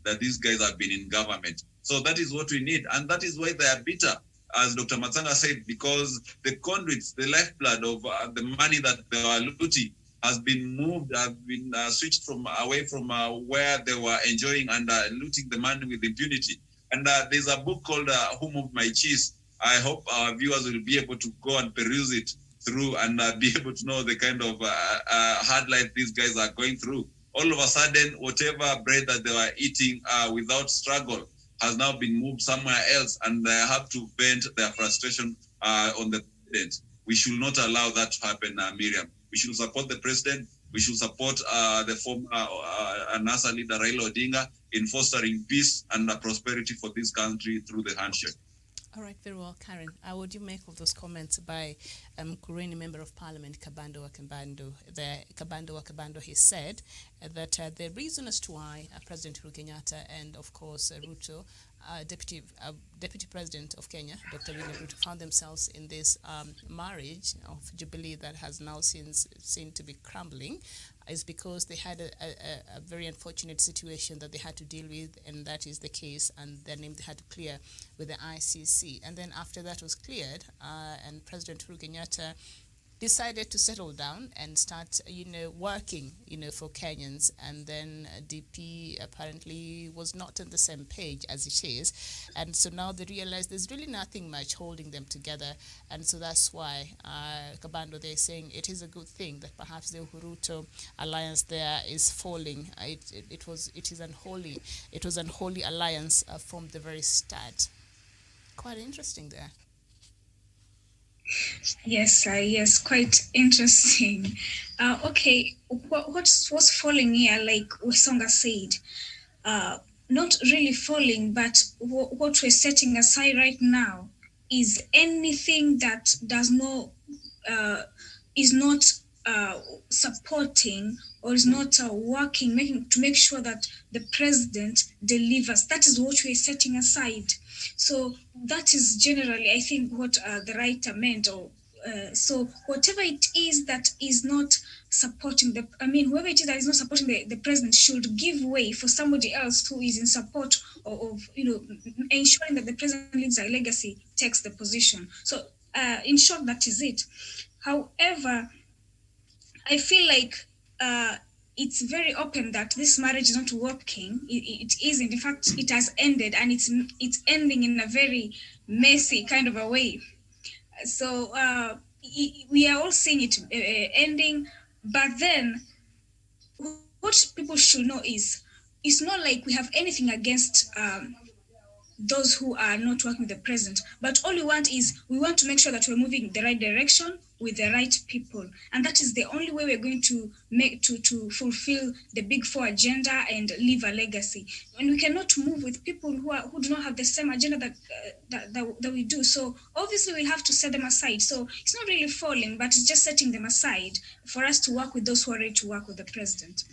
that these guys have been in government. So that is what we need. And that is why they are bitter, as Dr. Matsanga said, because the conduits, the lifeblood of the money that they are looting has been moved, have been switched from away from where they were enjoying and looting the money with impunity. And there's a book called Who Moved My Cheese. I hope our viewers will be able to go and peruse it through and be able to know the kind of hard life these guys are going through. All of a sudden, whatever bread that they were eating without struggle has now been moved somewhere else, and they have to vent their frustration on the president. We should not allow that to happen, Miriam. We should support the president. We should support the former NASA leader Raila Odinga in fostering peace and prosperity for this country through the handshake. All right, very well, Karen. What do you make of those comments by Kureni Member of Parliament Kabando Wakabando? Kabando Wakabando, he said that the reason as to why President Uhuru Kenyatta and, of course, Ruto, Deputy President of Kenya, Dr. William Ruto, found themselves in this marriage of Jubilee that has now seen to be crumbling, is because they had a very unfortunate situation that they had to deal with, and that is the case, and their name they had to clear with the ICC. And then after that was cleared, and President Uhuru Kenyatta decided to settle down and start, working, for Kenyans. And then DP apparently was not on the same page as it is. And so now they realize there's really nothing much holding them together. And so that's why, Kabando, they're saying it is a good thing that perhaps the Uhuruto alliance there is falling. It was unholy alliance from the very start. Quite interesting there. Yes, quite interesting. Okay, what's falling here, like Usonga said, not really falling, but what we're setting aside right now is anything that does not, is not supporting or is not working, to make sure that the president delivers. That is what we're setting aside. So that is generally, I think, what the writer meant. So whatever it is that is not supporting whoever it is that is not supporting the president should give way for somebody else who is in support of ensuring that the president leaves a legacy, takes the position. So in short, that is it. However, I feel like it's very open that this marriage is not working. It isn't. In fact, it has ended, and it's ending in a very messy kind of a way. So we are all seeing it ending. But then, what people should know is, it's not like we have anything against those who are not working with the president, but all we want to make sure that we're moving in the right direction with the right people, and that is the only way we're going to make to fulfill the Big Four agenda and leave a legacy. And we cannot move with people who do not have the same agenda that we do. So obviously we'll have to set them aside. So it's not really falling, but it's just setting them aside for us to work with those who are ready to work with the president.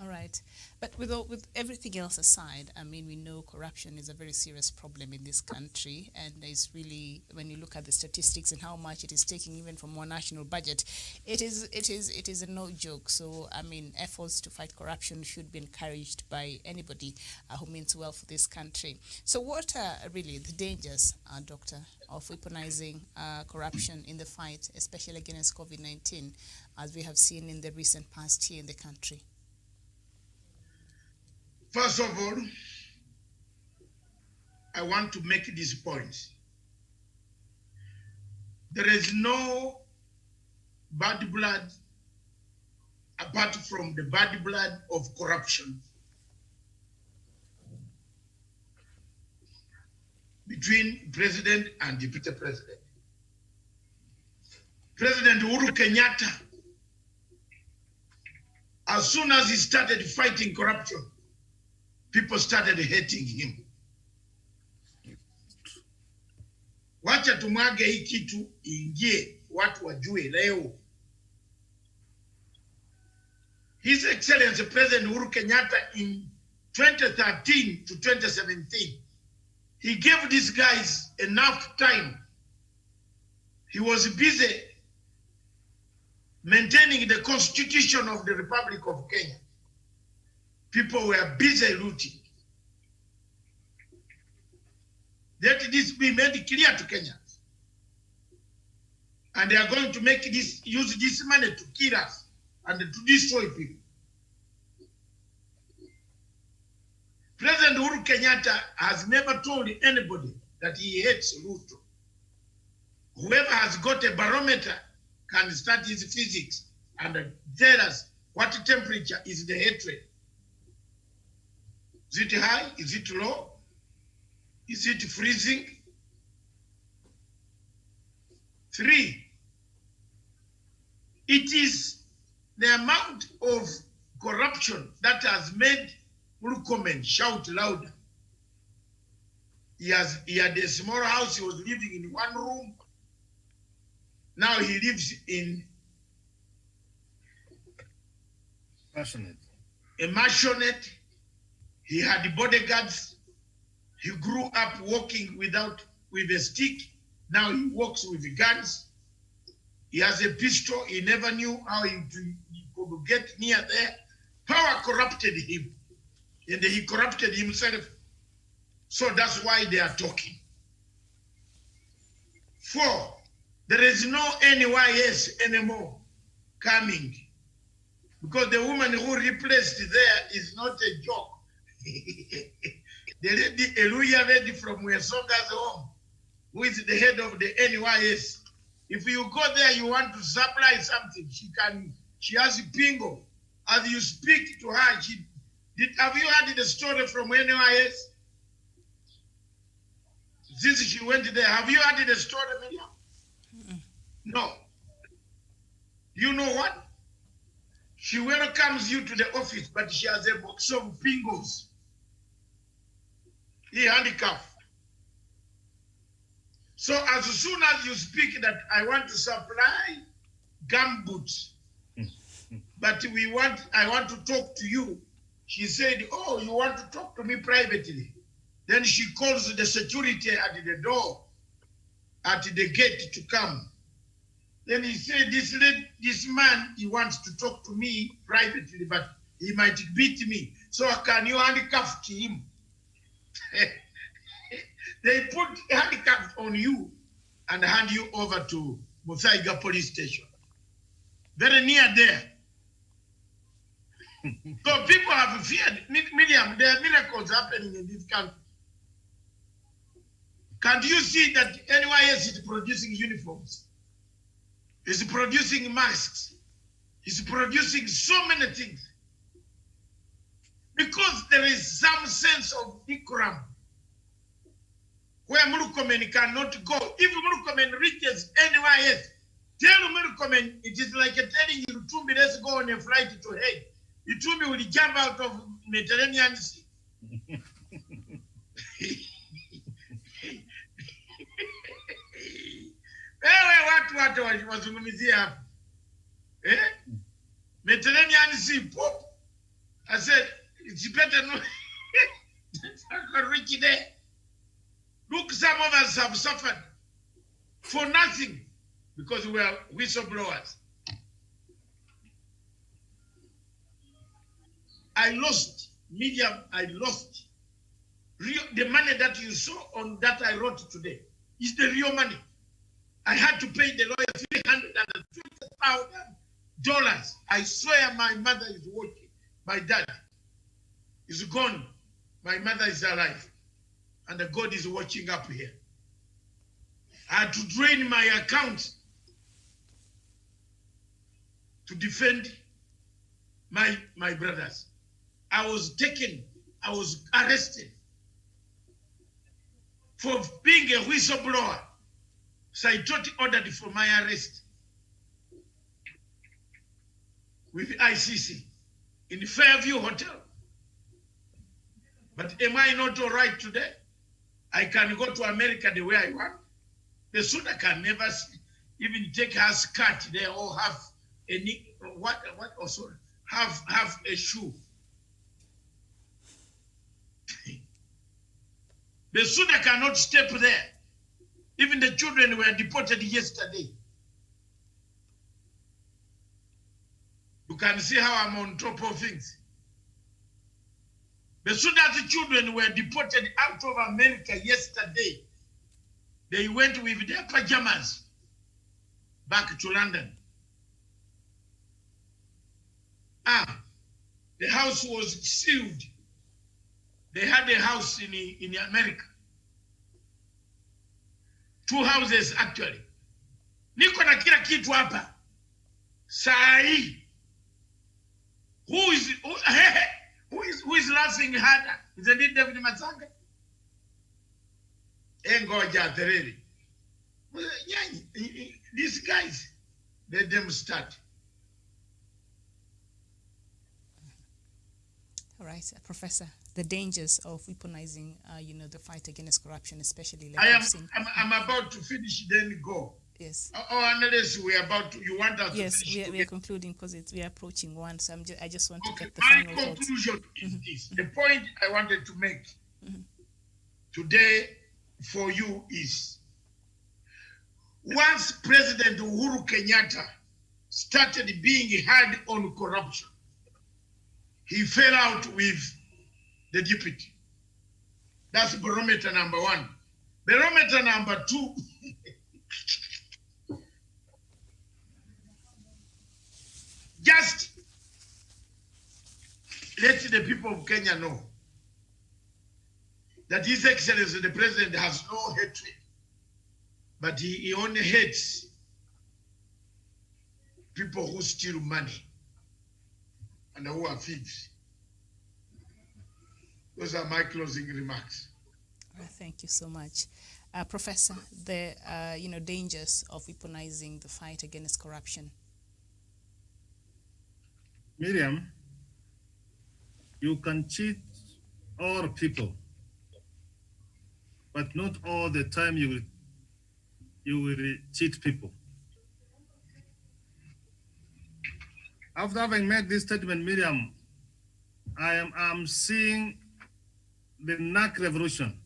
All right. But with everything else aside, we know corruption is a very serious problem in this country, and it's really, when you look at the statistics and how much it is taking even from our national budget, it is a no joke. So efforts to fight corruption should be encouraged by anybody who means well for this country. So what are really the dangers, Doctor, of weaponizing corruption in the fight, especially against COVID-19, as we have seen in the recent past here in the country? First of all, I want to make this point. There is no bad blood apart from the bad blood of corruption between president and deputy president. President Uhuru Kenyatta, as soon as he started fighting corruption, people started hating him. Wacha tumwage hii kitu ingie, watu wajue leo. His Excellency President Uhuru Kenyatta in 2013 to 2017, he gave these guys enough time. He was busy maintaining the Constitution of the Republic of Kenya. People were busy looting. Let this be made clear to Kenyans. And they are going to use this money to kill us and to destroy people. President Uhuru Kenyatta has never told anybody that he hates Ruto. Whoever has got a barometer can start his physics and tell us what temperature is the hatred. Is it high? Is it low? Is it freezing? 3, it is the amount of corruption that has made Murkomen shout louder. He had a small house, he was living in one room. Now he lives in a mansionette. He had bodyguards. He grew up walking with a stick. Now he walks with guns. He has a pistol. He never knew how he could get near there. Power corrupted him. And he corrupted himself. So that's why they are talking. 4, there is no NYS anymore coming. Because the woman who replaced there is not a joke. The lady, Eluya lady from Wesonga's home, who is the head of the NYS. If you go there, you want to supply something, she has a pingo. As you speak to her, have you heard the story from NYS? Since she went there, have you heard the story, Miriam? No. You know what? She welcomes you to the office, but she has a box of pingos. He handicapped. So as soon as you speak that I want to supply gumboots, but I want to talk to you, she said, oh, you want to talk to me privately? Then she calls the security at the door, at the gate to come. Then he said, this man, he wants to talk to me privately, but he might beat me. So can you handcuff him? They put handcuffs on you and hand you over to Muthaiga police station. Very near there. So people have feared. Miriam, there are miracles happening in this country. Can't you see that NYS is producing uniforms? It's producing masks. It's producing so many things. Because there is some sense of decorum where Murkomen cannot go. If Murkomen reaches NYS, tell Murkomen it is like telling Itumbi, let's go on a flight to head. Itumbi will jump out of Mediterranean Sea. Watu wazungumzia hapa. Mediterranean Sea, pop. I said, it's better not to reach there. Look, some of us have suffered for nothing because we are whistleblowers. I lost, Medium, I lost. The money that you saw on that I wrote today is the real money. I had to pay the lawyer $320,000. I swear my mother is working. My dad is gone. My mother is alive. And God is watching up here. I had to drain my account to defend my brothers. I was taken, I was arrested for being a whistleblower. So I thought ordered for my arrest with ICC in the Fairview Hotel. But am I not all right today? I can go to America the way I want. The Suda can never even take her skirt there or have any have a shoe. The Suda cannot step there. Even the children were deported yesterday. You can see how I'm on top of things. The Sudanese children were deported out of America yesterday. They went with their pajamas back to London. The house was sealed. They had a house in America. 2 houses actually. Niko na kila kitu hapa. Saa hii. Who is laughing harder? Is it David Matsanga? Ngoja tereri. These guys, let them start. All right, Professor, the dangers of weaponizing, the fight against corruption, especially. I'm about to finish, then go. Yes. Unless we are about to, you want us to finish? Yes, we are concluding because we are approaching 1. So I just want to get the final thoughts. My conclusion is this. The point I wanted to make today for you is, once President Uhuru Kenyatta started being hard on corruption, he fell out with the deputy. That's barometer number 1. Barometer number 2, just let the people of Kenya know that His Excellency the President has no hatred, but he only hates people who steal money and who are thieves. Those are my closing remarks. Thank you so much. Professor, the dangers of weaponizing the fight against corruption. Miriam, you can cheat all people, but not all the time you will cheat people. After having made this statement, Miriam, I'm seeing the NAC revolution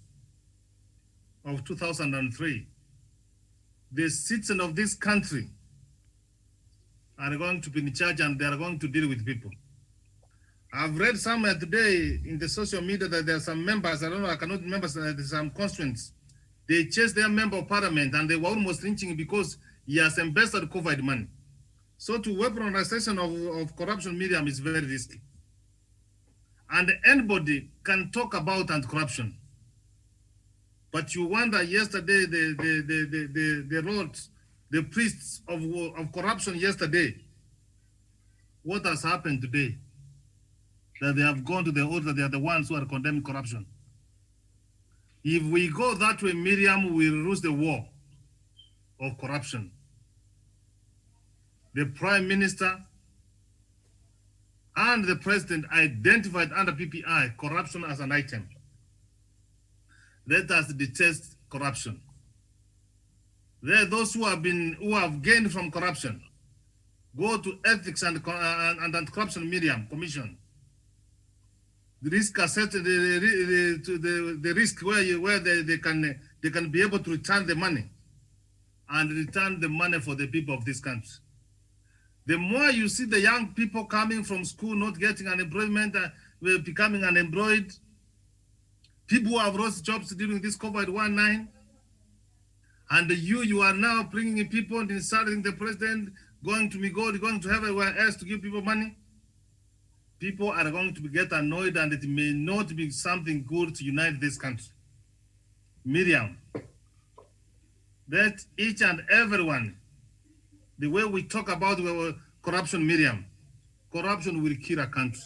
of 2003. The citizens of this country are going to be in charge and they are going to deal with people. I've read somewhere today in the social media that there are some members, I cannot remember, some constituents, they chased their member of parliament and they were almost lynching because he has embezzled COVID money. So to weaponization of corruption, Miriam, is very risky. And anybody can talk about anti-corruption. But you wonder, yesterday, they wrote the priests of corruption yesterday. What has happened today? That they have gone to the altar, they are the ones who are condemning corruption. If we go that way, Miriam, we lose the war of corruption. The Prime Minister and the President identified under PPI corruption as an item. Let us detest corruption. There are those who have gained from corruption. Go to ethics and anti-corruption Commission. The risk assessment, the risk where they can be able to return the money and return the money for the people of this country. The more you see the young people coming from school, not getting unemployment, becoming unemployed, people who have lost jobs during this COVID-19, and you are now bringing people and insulting the president, going to Migori, going to everywhere else to give people money. People are going to get annoyed and it may not be something good to unite this country. Miriam, that each and everyone, the way we talk about corruption, Miriam, corruption will kill a country.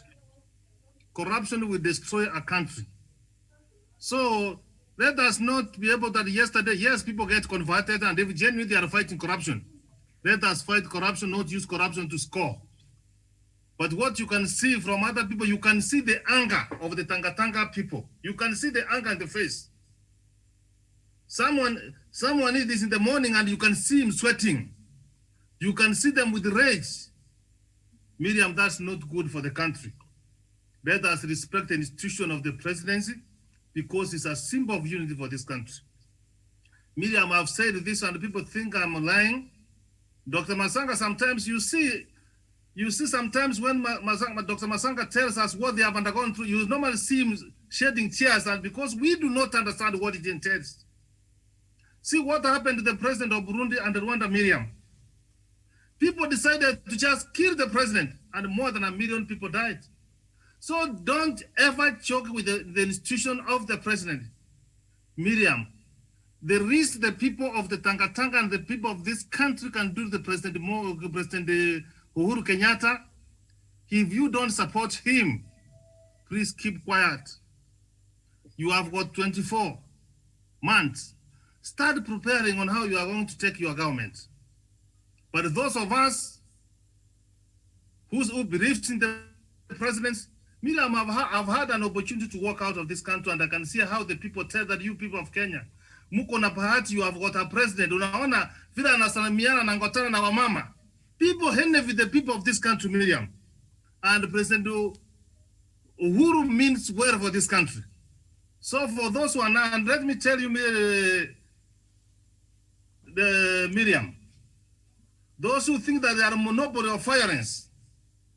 Corruption will destroy a country. So let us not be able that yesterday, yes, people get converted and if genuinely they are fighting corruption. Let us fight corruption, not use corruption to score. But what you can see from other people, you can see the anger of the Tanga people. You can see the anger in the face. Someone is this in the morning and you can see him sweating. You can see them with rage. Miriam, that's not good for the country. Let us respect the institution of the presidency because it's a symbol of unity for this country. Miriam, I've said this and people think I'm lying. Dr. Masanga, sometimes you see sometimes when Dr. Masanga tells us what they have undergone through, you normally see him shedding tears, and because we do not understand what it entails. See what happened to the president of Burundi and Rwanda, Miriam. People decided to just kill the president and more than 1 million people died. So don't ever joke with the institution of the president. Miriam, the risk the people of the Tanga and the people of this country can do to President Uhuru Kenyatta, if you don't support him, please keep quiet. You have got 24 months. Start preparing on how you are going to take your government. But those of us who believe in the president, Miriam, I've had an opportunity to walk out of this country, and I can see how the people tell that you people of Kenya, muko na bahati, you have got a president. Unaona vile anasalimiana na ngotana na wamama. People envy the people of this country, Miriam. And President Uhuru means well for this country. So for those who are now, and let me tell you, Miriam, those who think that they are a monopoly of violence,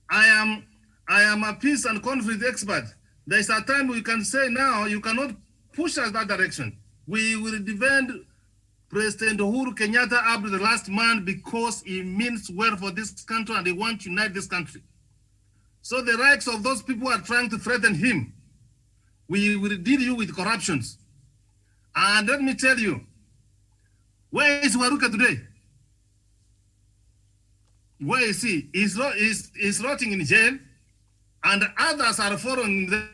I am a peace and conflict expert. There is a time we can say now, you cannot push us that direction. We will defend President Uhuru Kenyatta up to the last man because he means well for this country and he wants to unite this country. So the rights of those people who are trying to threaten him, we will deal you with corruptions. And let me tell you, where is Waruka today? Where is he? He's rotting in jail, and others are following the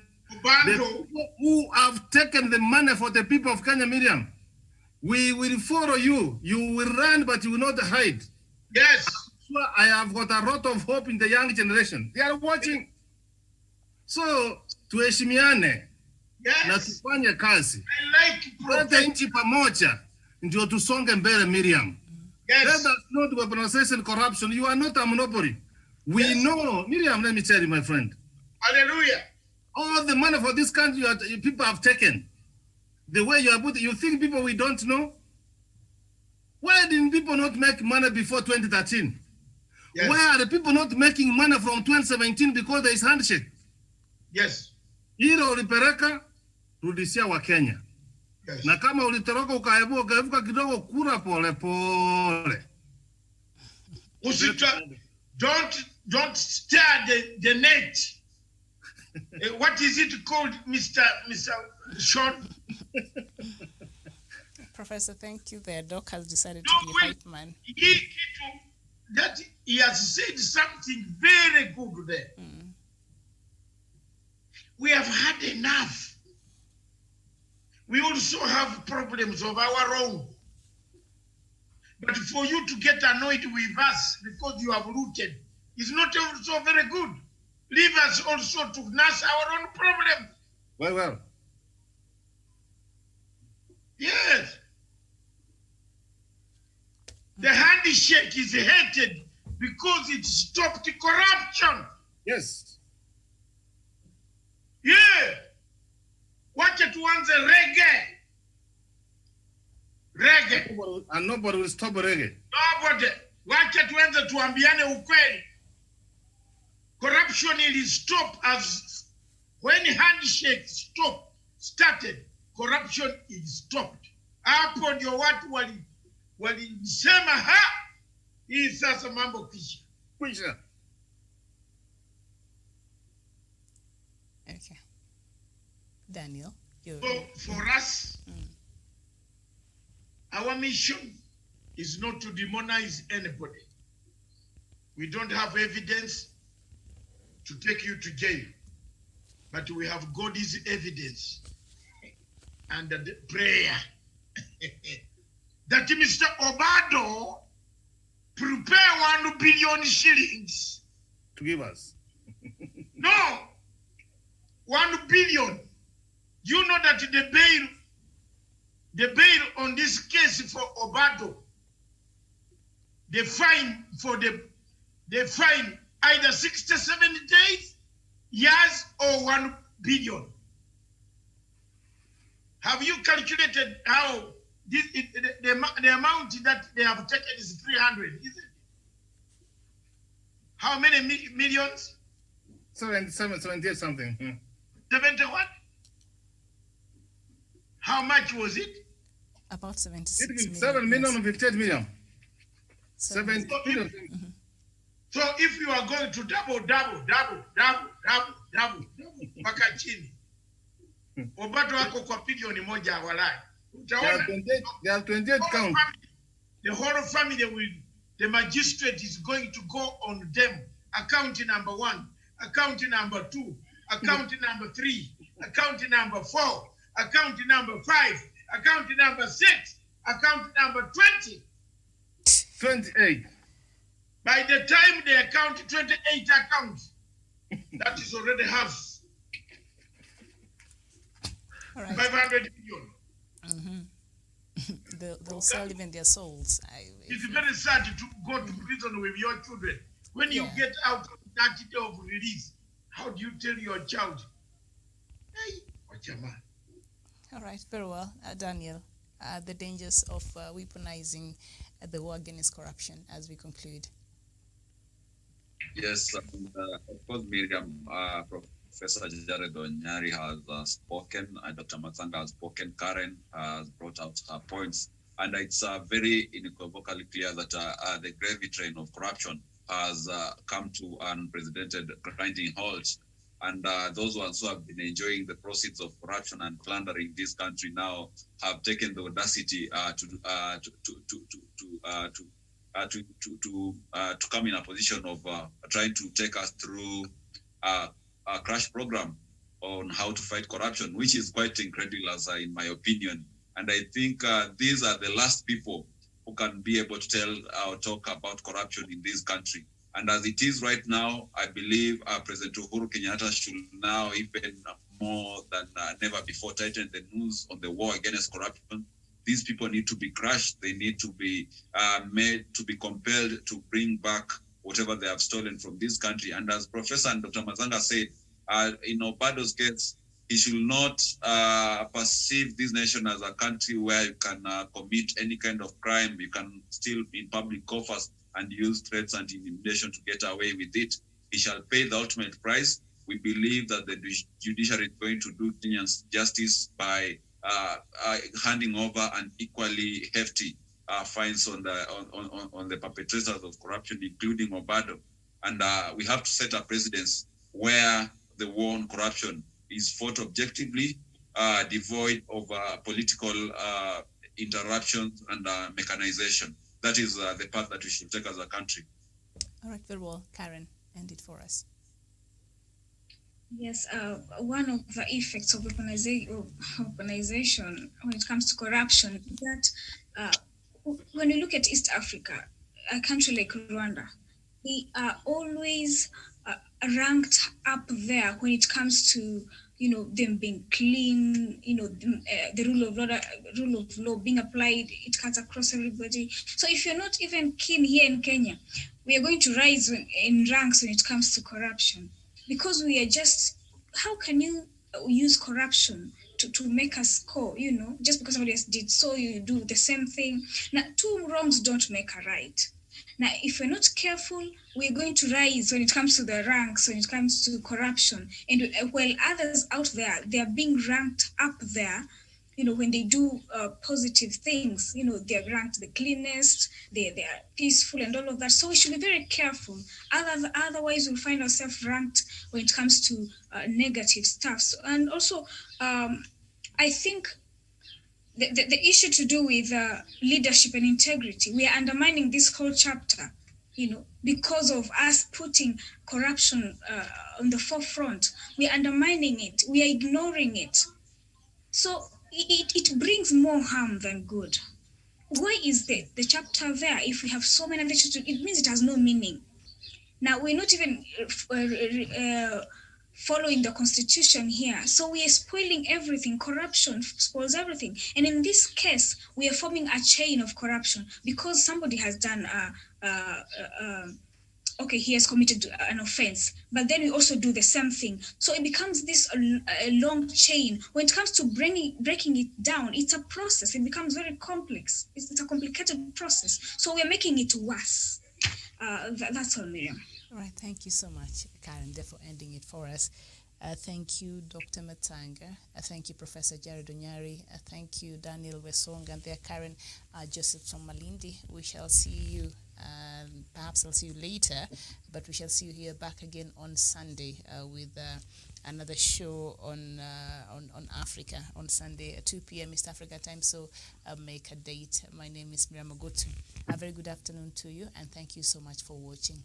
people who have taken the money for the people of Kenya, Miriam. We will follow you. You will run, but you will not hide. Yes. So I have got a lot of hope in the young generation. They are watching. So tuheshimiane na tufanye kazi. Lete nchi pamoja ndio tusonge mbele, Miriam. Yes. Let us not weaponization corruption. You are not a monopoly. We know, Miriam, let me tell you, my friend. Hallelujah. All the money for this country people have taken. The way you are put, you think people we don't know? Why didn't people not make money before 2013? Yes. Why are the people not making money from 2017 because there is handshake? Yes. Hilo ulipeleka, rudishia wa Kenya. Yes. Na kama ulitoroka ukaevuka kidogo, kura pole pole. Don't stir the net. What is it called, Mr. Sean? Professor, thank you. The doc has decided No, to be a wait. hype man. That he has said something very good there. We have had enough. We also have problems of our own. But for you to get annoyed with us because you have rooted is not also very good. Leave us also to nurse our own problem. Well. Yes. The handshake is hated because it stopped corruption. Yes. Yeah. Wacha tuanze reggae. And nobody will stop reggae. Nobody. Wacha tuanze tuambiane ukweli. Corruption will stop as when handshake started, corruption is stopped. Hapo ndio watu walisema hii sasa mambo kisha. Okay. Daniel, So for us, our mission is not to demonize anybody. We don't have evidence to take you to jail, but we have God's evidence and the prayer that Mr. Obado prepare 1 billion shillings to give us. No, 1 billion. You know that the bail on this case for Obado, the fine either 67 days, years, or 1 billion. Have you calculated how the amount that they have taken is 300, is it? How many millions? 78 something. 70 what? How much was it? about 76 million. 7 million and 58 million. 70. 7 million. So if you are going to double, mpaka chini, upato wako kwa bilioni moja walai. There are 28 counts. The whole family will, the magistrate is going to go on them. Account number 1, account number 2, account number 3, account number 4, account number 5, account number 6, account number 20. 28. By the time they account 28 accounts, that is already half. All right. 500 million. They'll sell even their souls. It's very sad to go to prison with your children. When you get out of that day of release, how do you tell your child, hey, what's your man? All right, very well. Daniel, the dangers of weaponizing the war against corruption as we conclude. Yes, of course, Miriam, Professor Jared Onyari has spoken, Dr. Matsanga has spoken, Karen has brought out her points, and it's very unequivocally clear that the gravy train of corruption has come to an unprecedented grinding halt. And those ones who have been enjoying the proceeds of corruption and plundering this country now have taken the audacity to come in a position of trying to take us through a crash program on how to fight corruption, which is quite incredible, in my opinion. And I think these are the last people who can be able to tell or talk about corruption in this country. And as it is right now, I believe President Uhuru Kenyatta should now even more than never before tighten the noose on the war against corruption. These people need to be crushed. They need to be made to be compelled to bring back whatever they have stolen from this country. And as Professor and Dr. Mazanga said, in Obado's case, he should not perceive this nation as a country where you can commit any kind of crime. You can steal in public coffers and use threats and intimidation to get away with it. He shall pay the ultimate price. We believe that the judiciary is going to do Kenyans justice by handing over an equally hefty fines on the perpetrators of corruption, including Obado. And we have to set a precedence where the war on corruption is fought objectively, devoid of political interruptions and mechanization. That is the path that we should take as a country. All right, very well. Karen, end it for us. Yes, one of the effects of weaponization when it comes to corruption is that when you look at East Africa, a country like Rwanda, they are always ranked up there when it comes to them being clean, the rule of law being applied. It cuts across everybody. So if you're not even keen here in Kenya, we are going to rise in ranks when it comes to corruption. Because we are just, how can you use corruption to make us score, just because somebody else did so, you do the same thing. Now, 2 wrongs don't make a right. Now, if we're not careful, we're going to rise when it comes to the ranks, when it comes to corruption. And while others out there, they are being ranked up there, when they do positive things, they're ranked the cleanest, they are peaceful and all of that. So we should be very careful. Otherwise, we'll find ourselves ranked when it comes to negative stuff. So, and also, I think the issue to do with leadership and integrity, we are undermining this whole chapter, because of us putting corruption on the forefront. We are undermining it. We are ignoring it. So it brings more harm than good. Why is the chapter there if we have so many issues? It means it has no meaning. Now, we're not even following the constitution here. So we are spoiling everything. Corruption spoils everything. And in this case, we are forming a chain of corruption because somebody has done he has committed an offense, but then we also do the same thing. So it becomes this a long chain. When it comes to breaking it down, it's a process. It becomes very complex. It's a complicated process. So we're making it worse. That's all, Miriam. All right, thank you so much, Karen, for ending it for us. Thank you, Dr. Matanga. Thank you, Professor Jared Onyari. Thank you, Daniel Wesong, and their Karen Joseph from Malindi. We shall see you. Perhaps I'll see you later, but we shall see you here back again on Sunday with another show on Africa on Sunday at 2 p.m. East Africa time. So make a date. My name is Miriam Ogotu. A very good afternoon to you, and thank you so much for watching.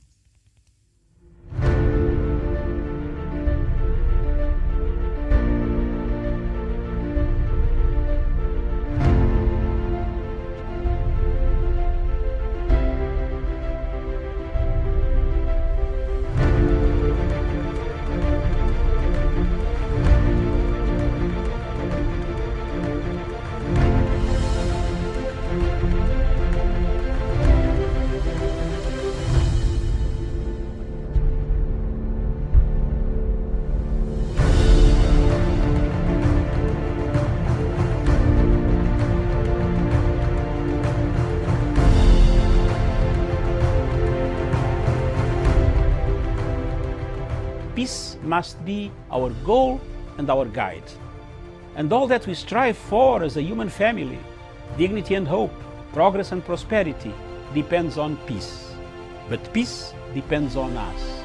Peace must be our goal and our guide. And all that we strive for as a human family, dignity and hope, progress and prosperity, depends on peace. But peace depends on us.